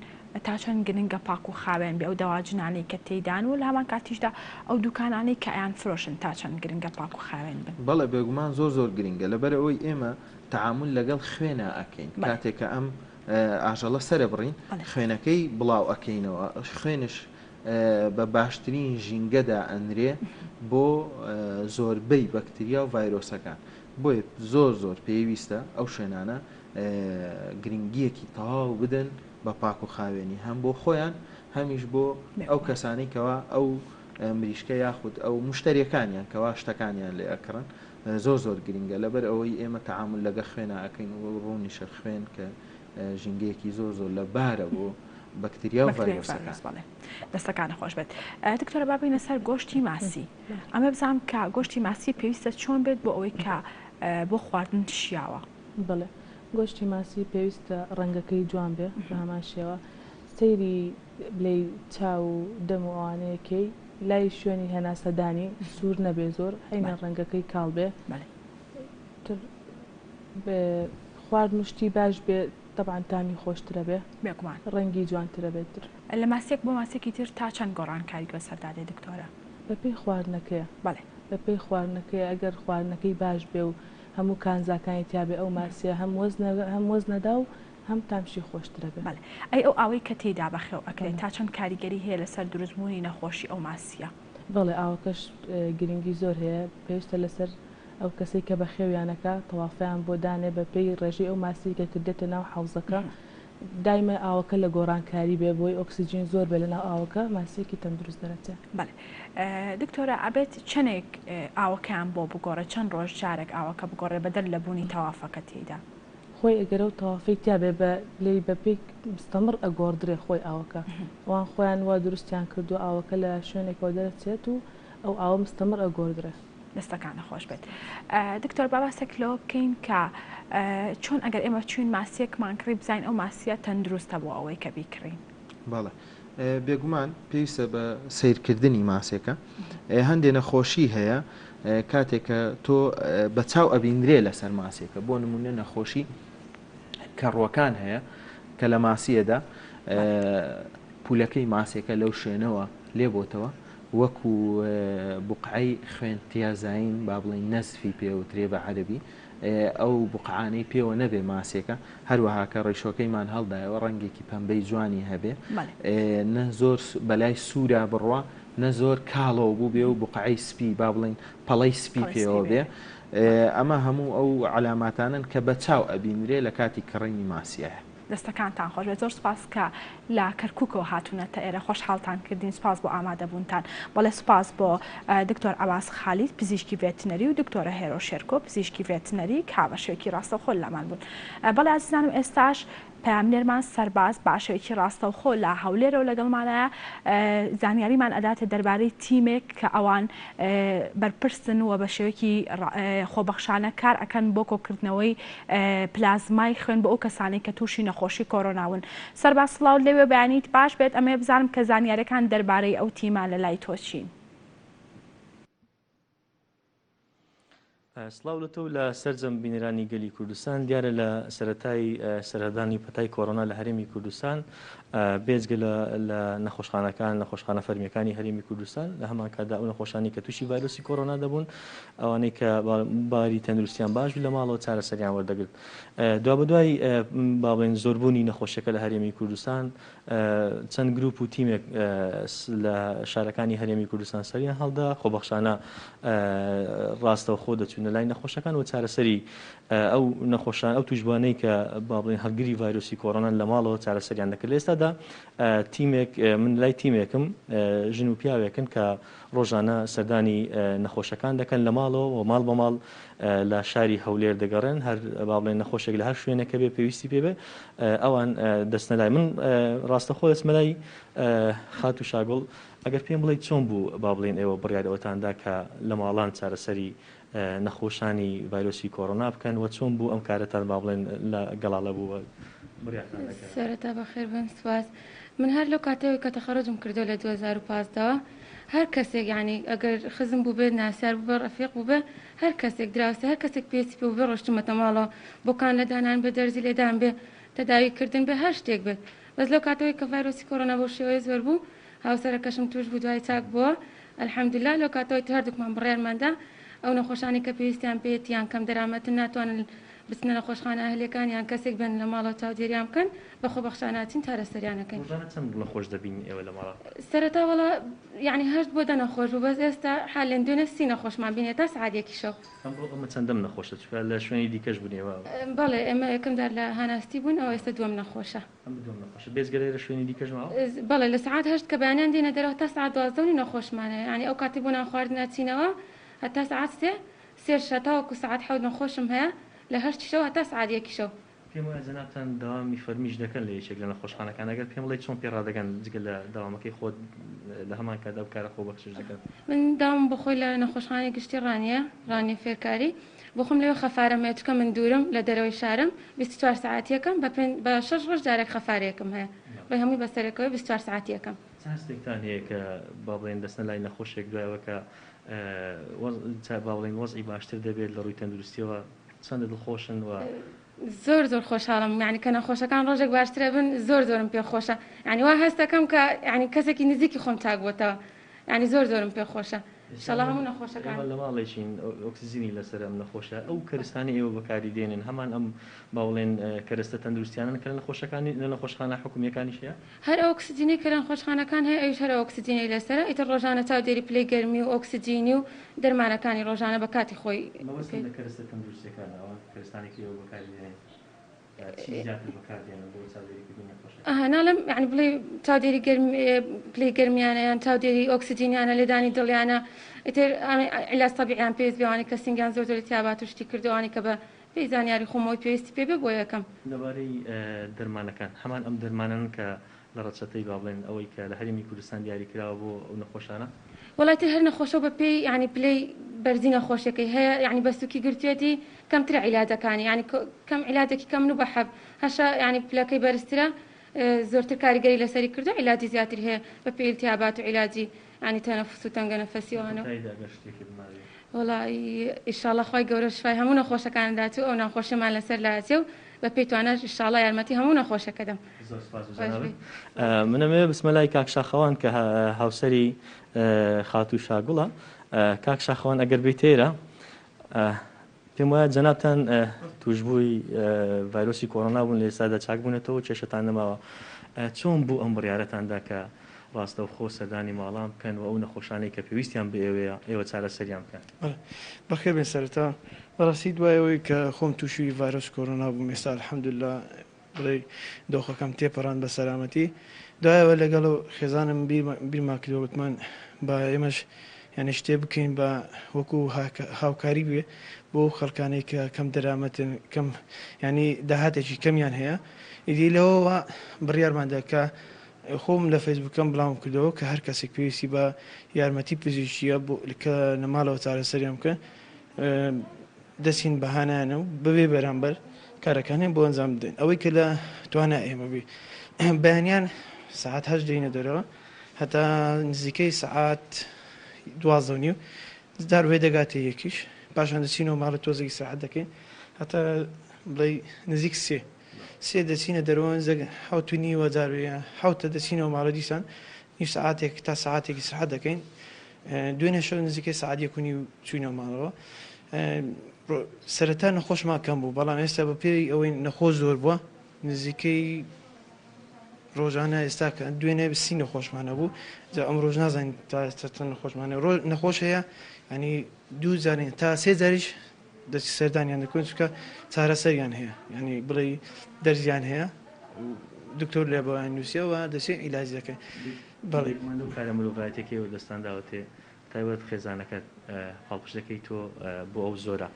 تا چەند گرنگە پاک و خاوێن بێ ئەو دەواجنانەی کە تێدان و لە هەمان کاتیشدا ئەو دوکانانەی کە ئەیان فرۆشن تا چەند گرنگە پاک و خاوێن بن؟ بەڵێ بێگومان زۆر گرنگە، لەبەر ئەوەی ئێمە تەعامل لەگەڵ خوێنە ئەکەین کاتێککە ئەم ئاژەڵە سەرە بڕین خوێنەکەی بڵاو ئەکەینەوە، خوێنش بە باشترین ژینگەدا ئەنرێ بۆ زۆربەی بەکتریا و ڤایرۆسەکان، بۆیە زۆر پێویستە ئەو شوێنانە گرنگیەکی تەواو بدەن بە پاک و خاوێنی، هەم بۆ خۆیان هەمیش بۆ ئەو کەسانی کەوا ئەو مریشکە یاخود ئەو مشتریەکانیان کەوا شتەکانیان لێ ئەکڕن زۆر گرنگە، لەبەر ئەوەی ئێمە تەعامل لەگە خوێنە ئەەکەین و ڕوونیشە خوێن کە ژینگەیەکی زۆر لەبارە بۆ بەکتریا و ڤایرۆسەکان. دەستەکانە خۆش بێت. دکتۆرە با بینە سەر گۆشتی ماسی. ئەمە بزانم کە گۆشتی ماسی پێویستە چۆن بێت بۆ ئەوەی کە بۆ خواردن شیاوە؟ بڵێ گۆشتی ماسی پێویستە ڕەنگەکەی جوان بێ بە هەمان شێوە، سەیری بلەی چاو و دەم و ئەوانەیەکەی لای شوێنی هەناسەدانی سوور نەبێ زۆر، هەینە ڕەنگەکەی کاڵ بێ، خوارد مشتی باش بێ، طبعاً تامی خۆشترە بێ، بێگومان ڕەنگی جوانترە بێتتر. لە ماسێک بۆ ماسێکی تر تا چەند گۆڕان کاریگە سەردادێ دکتۆرە؟ بە پێی خواردنەکەیە. بەڵێ بە پێی خواردنەکەی ئەگەر خواردنەکەی باش بێ و هەموو کانزاکانی تیاابێ ئەو ماسیە هەم وەزنەدا و هەم تامشی خۆشترە بێ. بەڵێ ئەی ئەو ئاوەی کە تێدا بەخێو ئەکرێت تا چەند کاریگەری هەیە لەسەر دروستبوونی نەخۆشی ئەو ماسیە؟ بەڵێ ئاوەکەش گرنگی زۆر هەیە، پێویستە لەسەر ئەو کەسێک کە بە خێویانەکە تەوافیان بۆ دانێ بە پێی ڕێژەی ئەو ماسی کە کردێتە ناو حەوزەکە دایمە ئاوەکە لە گۆڕانکاری بێ بۆی ئۆکسسیجین زۆر بێ لە ناو ئاوەکە ماسیەکی تەندروست دەرەچێت. بەڵێ دکتۆرە ئەبێت چەندێک ئاوەکەیان بۆ بگۆڕێت چەند ڕۆژ جارێک ئاوەکە بگۆڕێ بەدەر لە بوونی تەوافەکە تێدا خۆی ئەگەرە و تەوافی تیا بێ بە لێی بە پێی مستەمر ئەگۆڕدرێ خۆی ئاوەکە وان خۆیان وا دروستیان کردو ئاوەکە لە شوێنێکەوە دەرەچێت و ئەو ئاوە مستەمر ئەگۆڕدرێ دەستەکان نەخۆش بێت. دکتۆر باباسێک لەوە بکەین کە چۆن ئەگەر ئێمە چوین ماسیەکمان کڕی بزین ئەو ماسیە تەندروستە بۆ ئەوەی کە بیکڕین. بەڵێ بێگومان پێویستە بە سیرکردنی ماسێکە هەندێک نەخۆشی هەیە کاتێککە تۆ بە چاو ئەبیندرێ لەسەر ماسێکە بۆ نمونە نەخۆشی کەڕوەکان هەیە کە لە ماسیەدا پولەکەی ماسێکە لەو شوێنەوە لێبۆتەوە وەکو بقعی خوێنتیازین با بڵین نەزفی پێوترێ بە عەربی ئەو بقعانەی پێوە نەبێ ماسێکە هەروەها کە ڕێشۆکەیمان هەڵدایەوە ڕەنگێکی پەمبەی جوانی هەبێ نە زۆر بەلای سوورا بڕوا نە زۆر کاڵەوە بوو بێ و بقعی سپی با بڵین پەڵەی سپی پێوە بێ ئەمە هەموو ئەو علاماتانن کە بە چاو ئەبینرێ لە کاتی کڕینی ماسیایە. دەستەکانتان خۆش بێت. زۆر سپاس کە لە کەرکووکەوە هاتوونەتە ئێرە خۆشحاڵتان کردین. سپاس بۆ ئامادەبوونتان. بەڵێ سپاس بۆ دکتۆر عەباس خالید پزیشکی ڤێتنەری و دکتۆرە هێرۆ شێرکۆ پزیشکی ڤێتنەری کە بە شێوەیەکی ڕاستەوخۆ لەمان بوون. بەڵێ عزیزانم ئێستاش پامنێرمان سەرباز باشەوەیکی ڕاستەوخۆ لە هەولێرەوە لەگەڵمانایە زانیاریمان ئەداتە دەربارەی تیمێک کە ئەوان بەرپرسن و بە شێوەیەکی خۆبەخشانە کار ئەکەن بۆ کۆکردنەوەی پلازمای خوێن بۆ ئەو کەسانی کە تووشی نەخۆشی کۆرۆناون. سەرباز سڵاو لەوێ بەیانیت باش بێت ئەمێ بزانم کە زانیاریەکان دەربارەی ئەو تیمە لە لای تۆ چین. سڵاو لە تۆ لە سەرجەم بینەرانی گەلی کوردستان دیارە لە سەرەتای سەردانی پەتای کۆرۆنا لە هەرێمی کوردستان بێجگە لە نەخۆشخانەکان نەخۆشخانە فەرمیەکانی هەرێمی کوردستان لە هەمان کادا ئەو نەخۆشانی کە تووشی ڤایرۆسی کۆرۆنا دەبوون ئەوانەی کە باری تەندروستیان باش لە ماڵەوە چارەسەریان وەردەگرت. دوا بەدوای باڵێن زۆربوونی نەخۆشیەکە لە هەرێمی کوردستان چەند گروپ و تیمێک لە شارەکانی هەرێمی کوردستان سەریان هەڵدا خۆبەخشانە ڕاستەوخۆ دەچوونە لای نەخۆشەکان و چارەسەری ئەو نەخۆشان ئەو توشبانەی کە باڵێن هەڵگری ڤایرۆسی کۆرۆنان لە ماڵەوە چارەسەریان دەکرد. لە ئێستادا تیمێک من لای تیمێکم ژن و پیاوێکن کە ڕۆژانە سەردانی نەخۆشەکان دەکەن لە ماڵەوە و ماڵ بە ماڵ لە شاری هەولێر دەگەڕێن هەر باڵێن نەخۆشێک لە هەر شوێنەکە بێ پێویستی پێ بێ ئەوان دەستنەلای من ڕاستەخۆ دەستمەلای خات و شاگۆڵ ئەگەر پێم بڵێ چۆن بوو با بڵێن ئێوە بڕیارەوەتاندا کە لە ماڵان چارەسەری نەخۆشانی ڤایرۆسی کۆرۆنا بکەن و چۆن بوو ئەم کارەتان با بڵێن لە گەڵاڵە بووە سەرەتا بەخێر بن سواز من هەر لەو کاتەوەی کە تەخەرڕجم کردو لە 2015ەوە هەر کەسێک یعنی ئەگەر خزم بوو بێت ناسیار بوو بە ڕەفیق بوو بێ هەر کەسێک دراوسە هەر کەسێک پێسی پێ بێ ڕۆشتمەتە ماڵەوە بۆکان لەدانان بێ دەرزی لێدان بێ تەداویکردن بێ هەر شتێک بێت بەس لەو کاتەوەی کە ڤایرۆسی کۆرۆنا بۆ شێوەیە زۆر بوو هاوسەرەکەشم توش بوو دوای چاک بووە ئەلحەمدولیلا لەو کاتەوەی هەردووکمان بڕیارماندا ئەو نەخۆشانی کە پێویستیان پێێت یان کەم دەرامەتن ناتوانن بچنە نەخۆشخانە ئەهلەکان یان کەسێک بن لە ماڵەوە چاودێریان بکەن بە خۆبەخشاناتین چارەسەریانەکەین. چەند نەخۆش دەبین ئێوە لە ماڵە؟ سەرەتا وەڵا یعنی هەشت بۆ دەنەخۆش بوو بەس ئێستا حالێن دوێنە سی نەخۆشمان بینێت تا سعادێکی شەو. ئەمە چەندەم نەخۆشە لە شوێنی دیکەش بوونێەوە؟ بەڵێ ئێمە یەکەمدار لە هاناستی بوون ئەو ئێستا دووەم نەخۆشە. بێزگەرەی لە شوێنی دیکەش ماوە؟ بەڵێ لە سعات هەشت کە بەیانیان دێنە دەرەوە تا سعات 12 نەخۆشمانە ینی ئەو کاتی بۆ نان خواردنە چینەوە هەتا سعات سێر شەتاوەکو سعات حەوت نەخۆشم هەیە لە هەشتی شەو هەتا سعادێکی شەو. پێم وایە جەنابتان داوامی فەرمیش دەکەن لە یەکێک لە نەخۆشخانەکان ئەگەر پێم بڵێ چۆن پێڕادەگەن جگە لە داوامەکەی خۆت لە هەمان کادا بکارە خۆبەخشش دەکەن؟ من داوام بەخۆی لە نەخۆشخانەی گشتی ڕانیە فێرکاری بۆ خۆم لەوێ خەفارەمە چکە من دوورم لە دەرەوەی شارم 24 ساعتیەکەم بە 6 ڕۆژ جارێک خەفارێکم هەیە بە هەمووی بەسەرەکەوەی 24 ساعتیەکەم. هەستێکتان هەیە کە با بڵێن دەستنە لای نەخۆشێک دوایەوە کە با بڵێن وەزعی باشتر دەبێت لە ڕووی تەندروستیەوە چەندە دڵخۆشن و زۆر خۆشحاڵم یعنی کە نەخۆشەکان ڕۆژێک باشترە بن زۆرم پێ خۆشە ینی وا هەستەکەم کە ینی کەسێکی نزیکی خۆم چاک بووتەوە ینی زۆرم پێ خۆشە. ئینشاڵڵا هەموو نەخۆشەکان لە ماڵێکین ئۆکسزیینی لەسەر ئەم نەخۆشە ئەو کەرستانی ئێوە بەکاری دێنن هەمان ئەم باوڵێن کەرستە تەندروستیانن کە لە نەخۆشەکانی لە نەخۆشخانە حکومیەکانی شەیە هەر ئۆکسجینی کە لە نەخۆشخانەکان هەیە ئەوش هەر ئۆکسجینی لەسەرە ئیتر ڕۆژانە چاودێری پلەی گەرمی و ئۆکسجینی و دەرمانەکانی ڕۆژانە بە کاتی خۆی کەرستە تەندروستیەکانەوە کەرستانێکی ئێوە بەکاری دێنن ناڵم یعنی بڵێ چاودێری پلەی گەرمیانە یان چاودێری ئۆکسجینیانە لێدانی دڵیانە ئیتر عیلاج تەبیعیان پێویست بێوانی کە سنگیان زۆر زۆر تیابات و شتی کردوانی کە بە پێی زانیاری خۆمەوەی پێویستی پێ بێ بۆ یەکەم لەبارەی دەرمانەکان هەمان ئەم دەرمانن کە لە ڕەچەتەی با بڵێن ئەوەی کە لە هەرێمی کوردستان دیاری کراوە بۆ ئەو نەخۆشانە وڵاتی هەر نەخۆشە بە پێی ینی پلەی بەرزی نەخۆشیەکەی هەیە یعنی بەسوکی گرتوێتی کەمترە عیلاجەکانی ینی کەم عیلاجێکی کەم و بە حەب هەشە ینی پلەکەی بەرزترە زۆرتر کاریگەری لەسەری کردو عیلاجی زیاتر هەیە بە پێی التیابات و عیلاجی ینی تەنەفوس و تەنگە نەفەسیەوەنەوە وڵی ئیشاڵڵا خۆی گەورە شفای هەموو نەخۆشەکاندات و ئەو ناخۆشیمان لەسەر لاچێ و بە پێی توانە ئیشاڵڵا یارمەتی هەموو نەخۆشەکە دەم منەمێ بسمەلای کاک شاخەوان کە هاوسەری خاتوو شاگوڵە کاک شاخەوان ئەگەر بیتێرە پێم وایە جەنابتان توشببووی ڤایرۆسی کۆڕۆنا بوون لە ئێستادا چاک بوونێتەوە چێشتان نەماوە چۆن بوو ئەم بڕیارەتاندا کە ڕاستە و خۆ سەردانی ماڵام بکەن و ئەو نەخۆشانەی کە پێویستیان بە ئێوە چارەسەریان بکەن بەخێر بێن سەرەتا بەڕاستی دوایەوەی کە خۆم تووشی ڤایرۆس کۆڕۆنا بووم ئێستا الحەمدولیلا بڵێ دۆخەکەم تێپەڕان بە سەلامەتی دوایەوە لەگەڵ خێزانم بیرما کردوتمان بە ئێمەش یعنی شتێ بکەین بە وەکو هاوکاری بێ بۆ خەڵکانێک کە کەم دەرامەتن کەم ینی داهاتێکی کەمیان هەیە ئیدی لەوەوە بڕیارماندا کە خۆم لە فەیسبوکەم بڵاوم کردەوە کە هەر کەسێک پێویستی بە یارمەتی پزیشکیە کە نەماڵەوە چارەسەریان بکەن دەستین بەهانانە و ببێ بەرامبەر کارەکانیان بۆ ئەنجام بدەین ئەوەی کە لە توانە ئێمە بێ بەیانیان سعات هەشت دەینە دەرەوە هەتا نزیکەی سعات 12:30 دار وێ دەگاتێ یەکیش پاشان دەچینەوە ماڵە تۆزێکی ساعت دەکەین هەتا بڵێ نزیک سێ دەچینە دەرەوە حوتنی وەجارێ حوتە دەچینەوە ماڵە دیسان نیش ساعتێک تا ساعتێکی ساعت دەکەین دوێنێ شەو نزیکەی ساعت یەکونی چوینەوە ماڵەوە سەرەتا نەخۆشمان کەم بوو بەڵام ئێستا بە پێی ئەوەی نەخۆش زۆر بووە نزیکەی ڕۆژانە ئێستا کە دوێنێ سی نەخۆشمانە بوو ئەم ڕۆژ نازانین تا ئێستا نەخۆشمانە نەخۆش هەیە ینی دوو جارین تا سێ جاریش دەچ سەردانیان دەکەن چکە چارەسەریان هەیە ینی بڵێ دەرزیان هەیە دکتۆر لێ بەوان نووسیەوە دەچێت عیلاج دەکەن بەڵێ کارە مرۆڤایەتێکی و دەستانداوەتێ تایبەت خێزانەکەت پاڵپشتەکەی تۆ بۆ ئەو زۆرە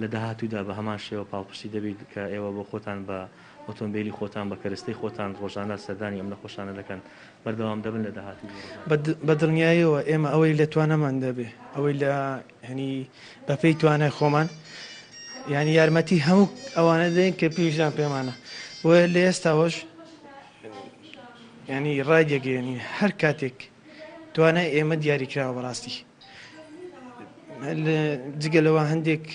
لە داهاتوودا بە هەمان شێوە پاڵپشتی دەبیت کە ئێوە بۆ خۆتان بە ئۆتۆمبیلی خۆتان بە کەرستەی خۆتان ڕۆژانە سەردانی ئەم نەخۆشانە دەکەن بەردەوام دەبن لە داهاتوو بە دڵنیاییەوە ئێمە ئەوەی لە توانەمان دەبێ ئەوەی لە هەنی بەپێی توانای خۆمان ینی یارمەتی هەموو ئەوانە دەین کە پێویستیان پێمانە بۆ لە ئێستاوەش ینی ڕایدەگەێنی هەر کاتێک توانای ئێمە دیاریکراوە بەڕاستی جگەلەوە هەندێک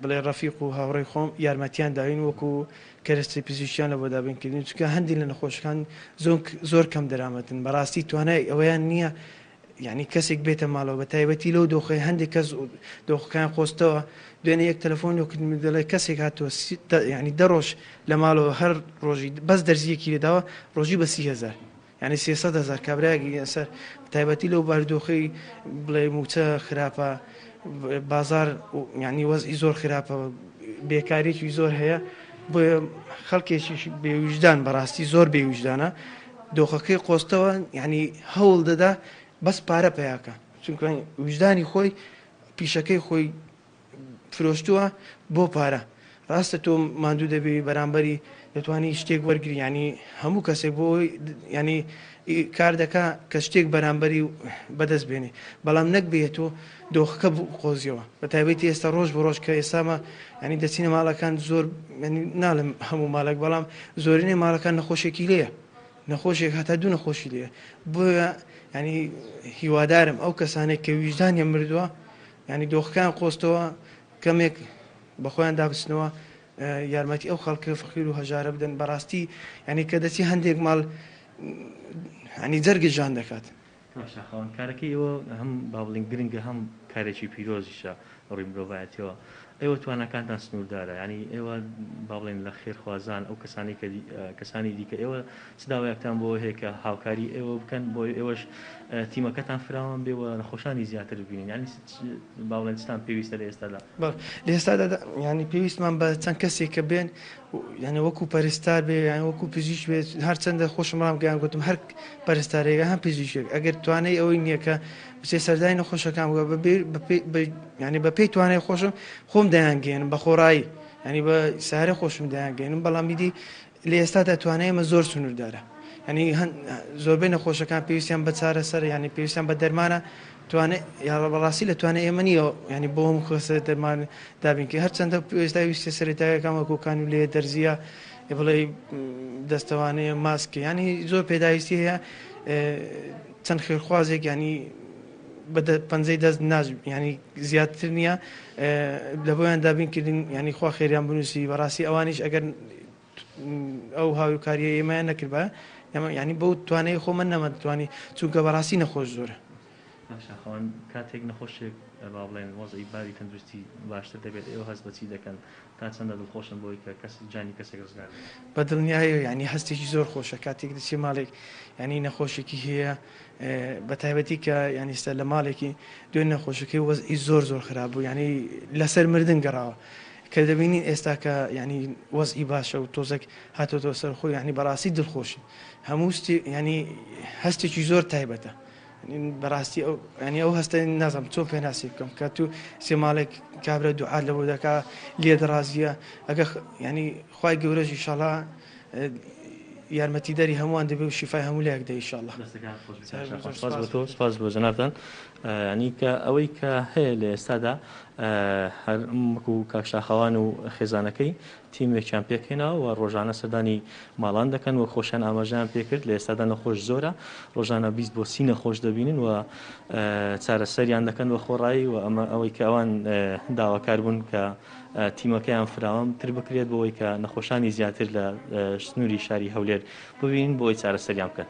بڵێ ڕەفیق و هاوڕێی خۆم یارمەتیان داوین وەکو کەرستی پزیشکیان لە بۆ دابینکردن چکە هەندی لە نەخۆشەکان زۆر کەم دەرامەتن بەڕاستی توانای ئەوەیان نییە یعنی کەسێک بێتە ماڵەوە بە تایبەتی لەو دۆخی هەندێک کەس دۆخەکان خۆستەوە دوێنێ یەک تەلەفۆن وکردن دەڵێ کەسێک هاتووە ینی دەڕۆژ لە ماڵەوە هەر ڕۆژی بەس دەرزیەکی لێداوە ڕۆژی بە 30,000 ینی 300,000 کابراایەکی ئەسەر تایبەتی لەو باردۆخی بڵێ موچە خراپە بازار ینی وەزئی زۆر خراپە بێکارێکی زۆر هەیە بۆ خەڵکێکی بێویژدان بەڕاستی زۆر بێویژدانە دۆخەکەی قۆستەوە ینی هەوڵ دەدا بەس پارە پیاکە چونکە وجدانی خۆی پیشەکەی خۆی فرۆشتووە بۆ پارە ڕاستە تۆ ماندوو دەبێ بەرامبەری دەتوانی شتێک وەرگری ینی هەموو کەسێک بۆ ینی کار دەکا کە شتێک بەرامبەری بەدەست بێنێ بەڵام نەک بێتەوە دۆخەکە قۆزیەوە بە تایبەتی ئێستا ڕۆژ بە ڕۆژ کە ئێستامە ینی دەچینە ماڵەکان زۆر ناڵم هەموو ماڵک بەڵام زۆرینەی ماڵەکان نەخۆشێکی لێیە نەخۆشێک هەتا دوو نەخۆشی لێە بۆیە ینی هیوادارم ئەو کەسانێک کە ویژدانیان مردووە ینی دۆخەکان قۆستەوە کەمێک بە خۆیان دابستنەوە یارمەتی ئەو خەڵکە فەقیر و هەژارە بدەن بەڕاستی ینی کە دەچی هەندێک ماڵ ینی جەرگی ژان دەکات خاوەن کارەکەی ئێوە هەم با بڵین گرنگە هەم کارێکی پیرۆزیشە ڕووی مرۆڤایەتیەوە ئێوە توانەکانتان سنووردارە ینی ئێوە با بڵێن لە خێرخوازان ئەو کەسانی دیکە ئێوە سداوایەکتان بۆ هەیە کە هاوکاری ئێوە بکەن بۆ ئێوەش تیمەکەتان فراوان بێەوە نەخۆشانی زیاتر ببینین ینی با بڵێنستان پێویستە لە ئێستادا لە ئێستادا ینی پێویستمان بە چەند کەسێک کە بێن ینی وەکو پەرستار بێ یان وەکو پزیش بێت هەرچەندە خۆشم ڕام گەیان گوتم هەر پەرستارێکە هەم پزیشێک ئەگەر توانای ئەوەی نییە کە بچێ سەردای نەخۆشەکان ینی بە پێی توانای خۆشم خۆم دەیانگەێنم بە خۆڕایی ینی بە سارە خۆشم دەیانگەێنم بەڵام میدی لە ئێستادا توانایمە زۆر سنووردارە ینی زۆربەی نەخۆشەکان پێویستیان بە چارەسەر ینی پێویستیان بە دەرمانە بەڕاستی لە توانای ئێمە نیە ینی بۆ هەم خۆسە دەرمان دابینکە هەرچەندە پێویستا ویستە سەرێتاکەکان وەکوکان و لێ دەرزیە بڵێ دەستەوانەیە ماسکە ینی زۆر پێداویستی هەیە چەند خێرخوازێک ینی بە پەنجەی دەست ینی زیاتر نییە لە بۆیان دابینکردن ینی خوا خێریان بنووسی بەڕاستی ئەوانیش ئەگەر ئەو هاوکاریە ئێمەیان نەکرد بە ینی بەو توانای خۆمە نەمەتوانی چونکە بەڕاستی نەخۆش زۆرە خاوەن کاتێک نەخۆشێک با بڵێن وەزئی باری تەندروستی باشتر دەبێت ئێوە هەست بەچی دەکەن تا چەندە دڵخۆشن بۆی کە کەس جانی کەسێک ڕزگار بە دڵنیایە ینی هەستێکی زۆر خۆشە کاتێک دەچێ ماڵێک ینی نەخۆشێکی هەیە بە تایبەتی کە ینیستە لە ماڵێکی دوێن نەخۆشەکەی وەزئی زۆر زۆر خراپ بوو ینی لەسەر مردن گەڕاوە کە دەبینین ئێستا کە ینی وەزئی باشە و تۆزێک هاتۆتەوە سەر خۆی ینی بەڕاستی دڵخۆشی هەموو ینی هەستێکی زۆر تایبەتە بەڕاستی ینی ئەو هەستە نازم چۆن پێناسی بکەم کە تو سێ ماڵێک کابرا دوعات لەبوو دەکا لێ دەڕازیە ئەگە ینی خوای گەورەژی شەڵا یارمەتی دەری هەمووان دەبێ و شیفای هەموو لایەک دە ئینشاءالله. سپاس بۆ جەنابتان ینی کە ئەوەی کە هەیە لە ئێستادا هەر وەکو کاکشاخەوان و خێزانەکەی تیمێکیان پێکهێناوە و ڕۆژانە سەردانی ماڵان دەکەن و خۆشیان ئاماژیان پێکرد لە ئێستادا نەخۆش زۆرە ڕۆژانە 20 بۆ 30 نەخۆش دەبینن و چارەسەریان دەکەن بە خۆڕایی و ئەمە ئەوەی کە ئەوان داواکار بوون کە تیمەکەیان فراوان تر بکرێت بۆەوەی کە نەخۆشانی زیاتر لە سنووری شاری هەولێر ببینین بۆی چارەسەریان بکەن.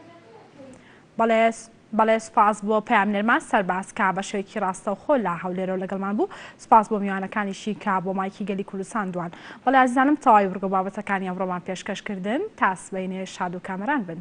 بەڵێ سپاس بۆ پامنێرمان سەرباز کا بە شوێکی ڕاستەوخۆ لە هەولێرەوە لەگەڵمان بوو سپاس بۆ میوانەکانیشی کا بۆ مایکی گەلی کوردستان دوان بەڵێ ئازیزانم تەواوی ورگە بابەتەکانی ئەمڕۆمان پێشکەشکردن تا سبەینێ شاد و کامەران بن.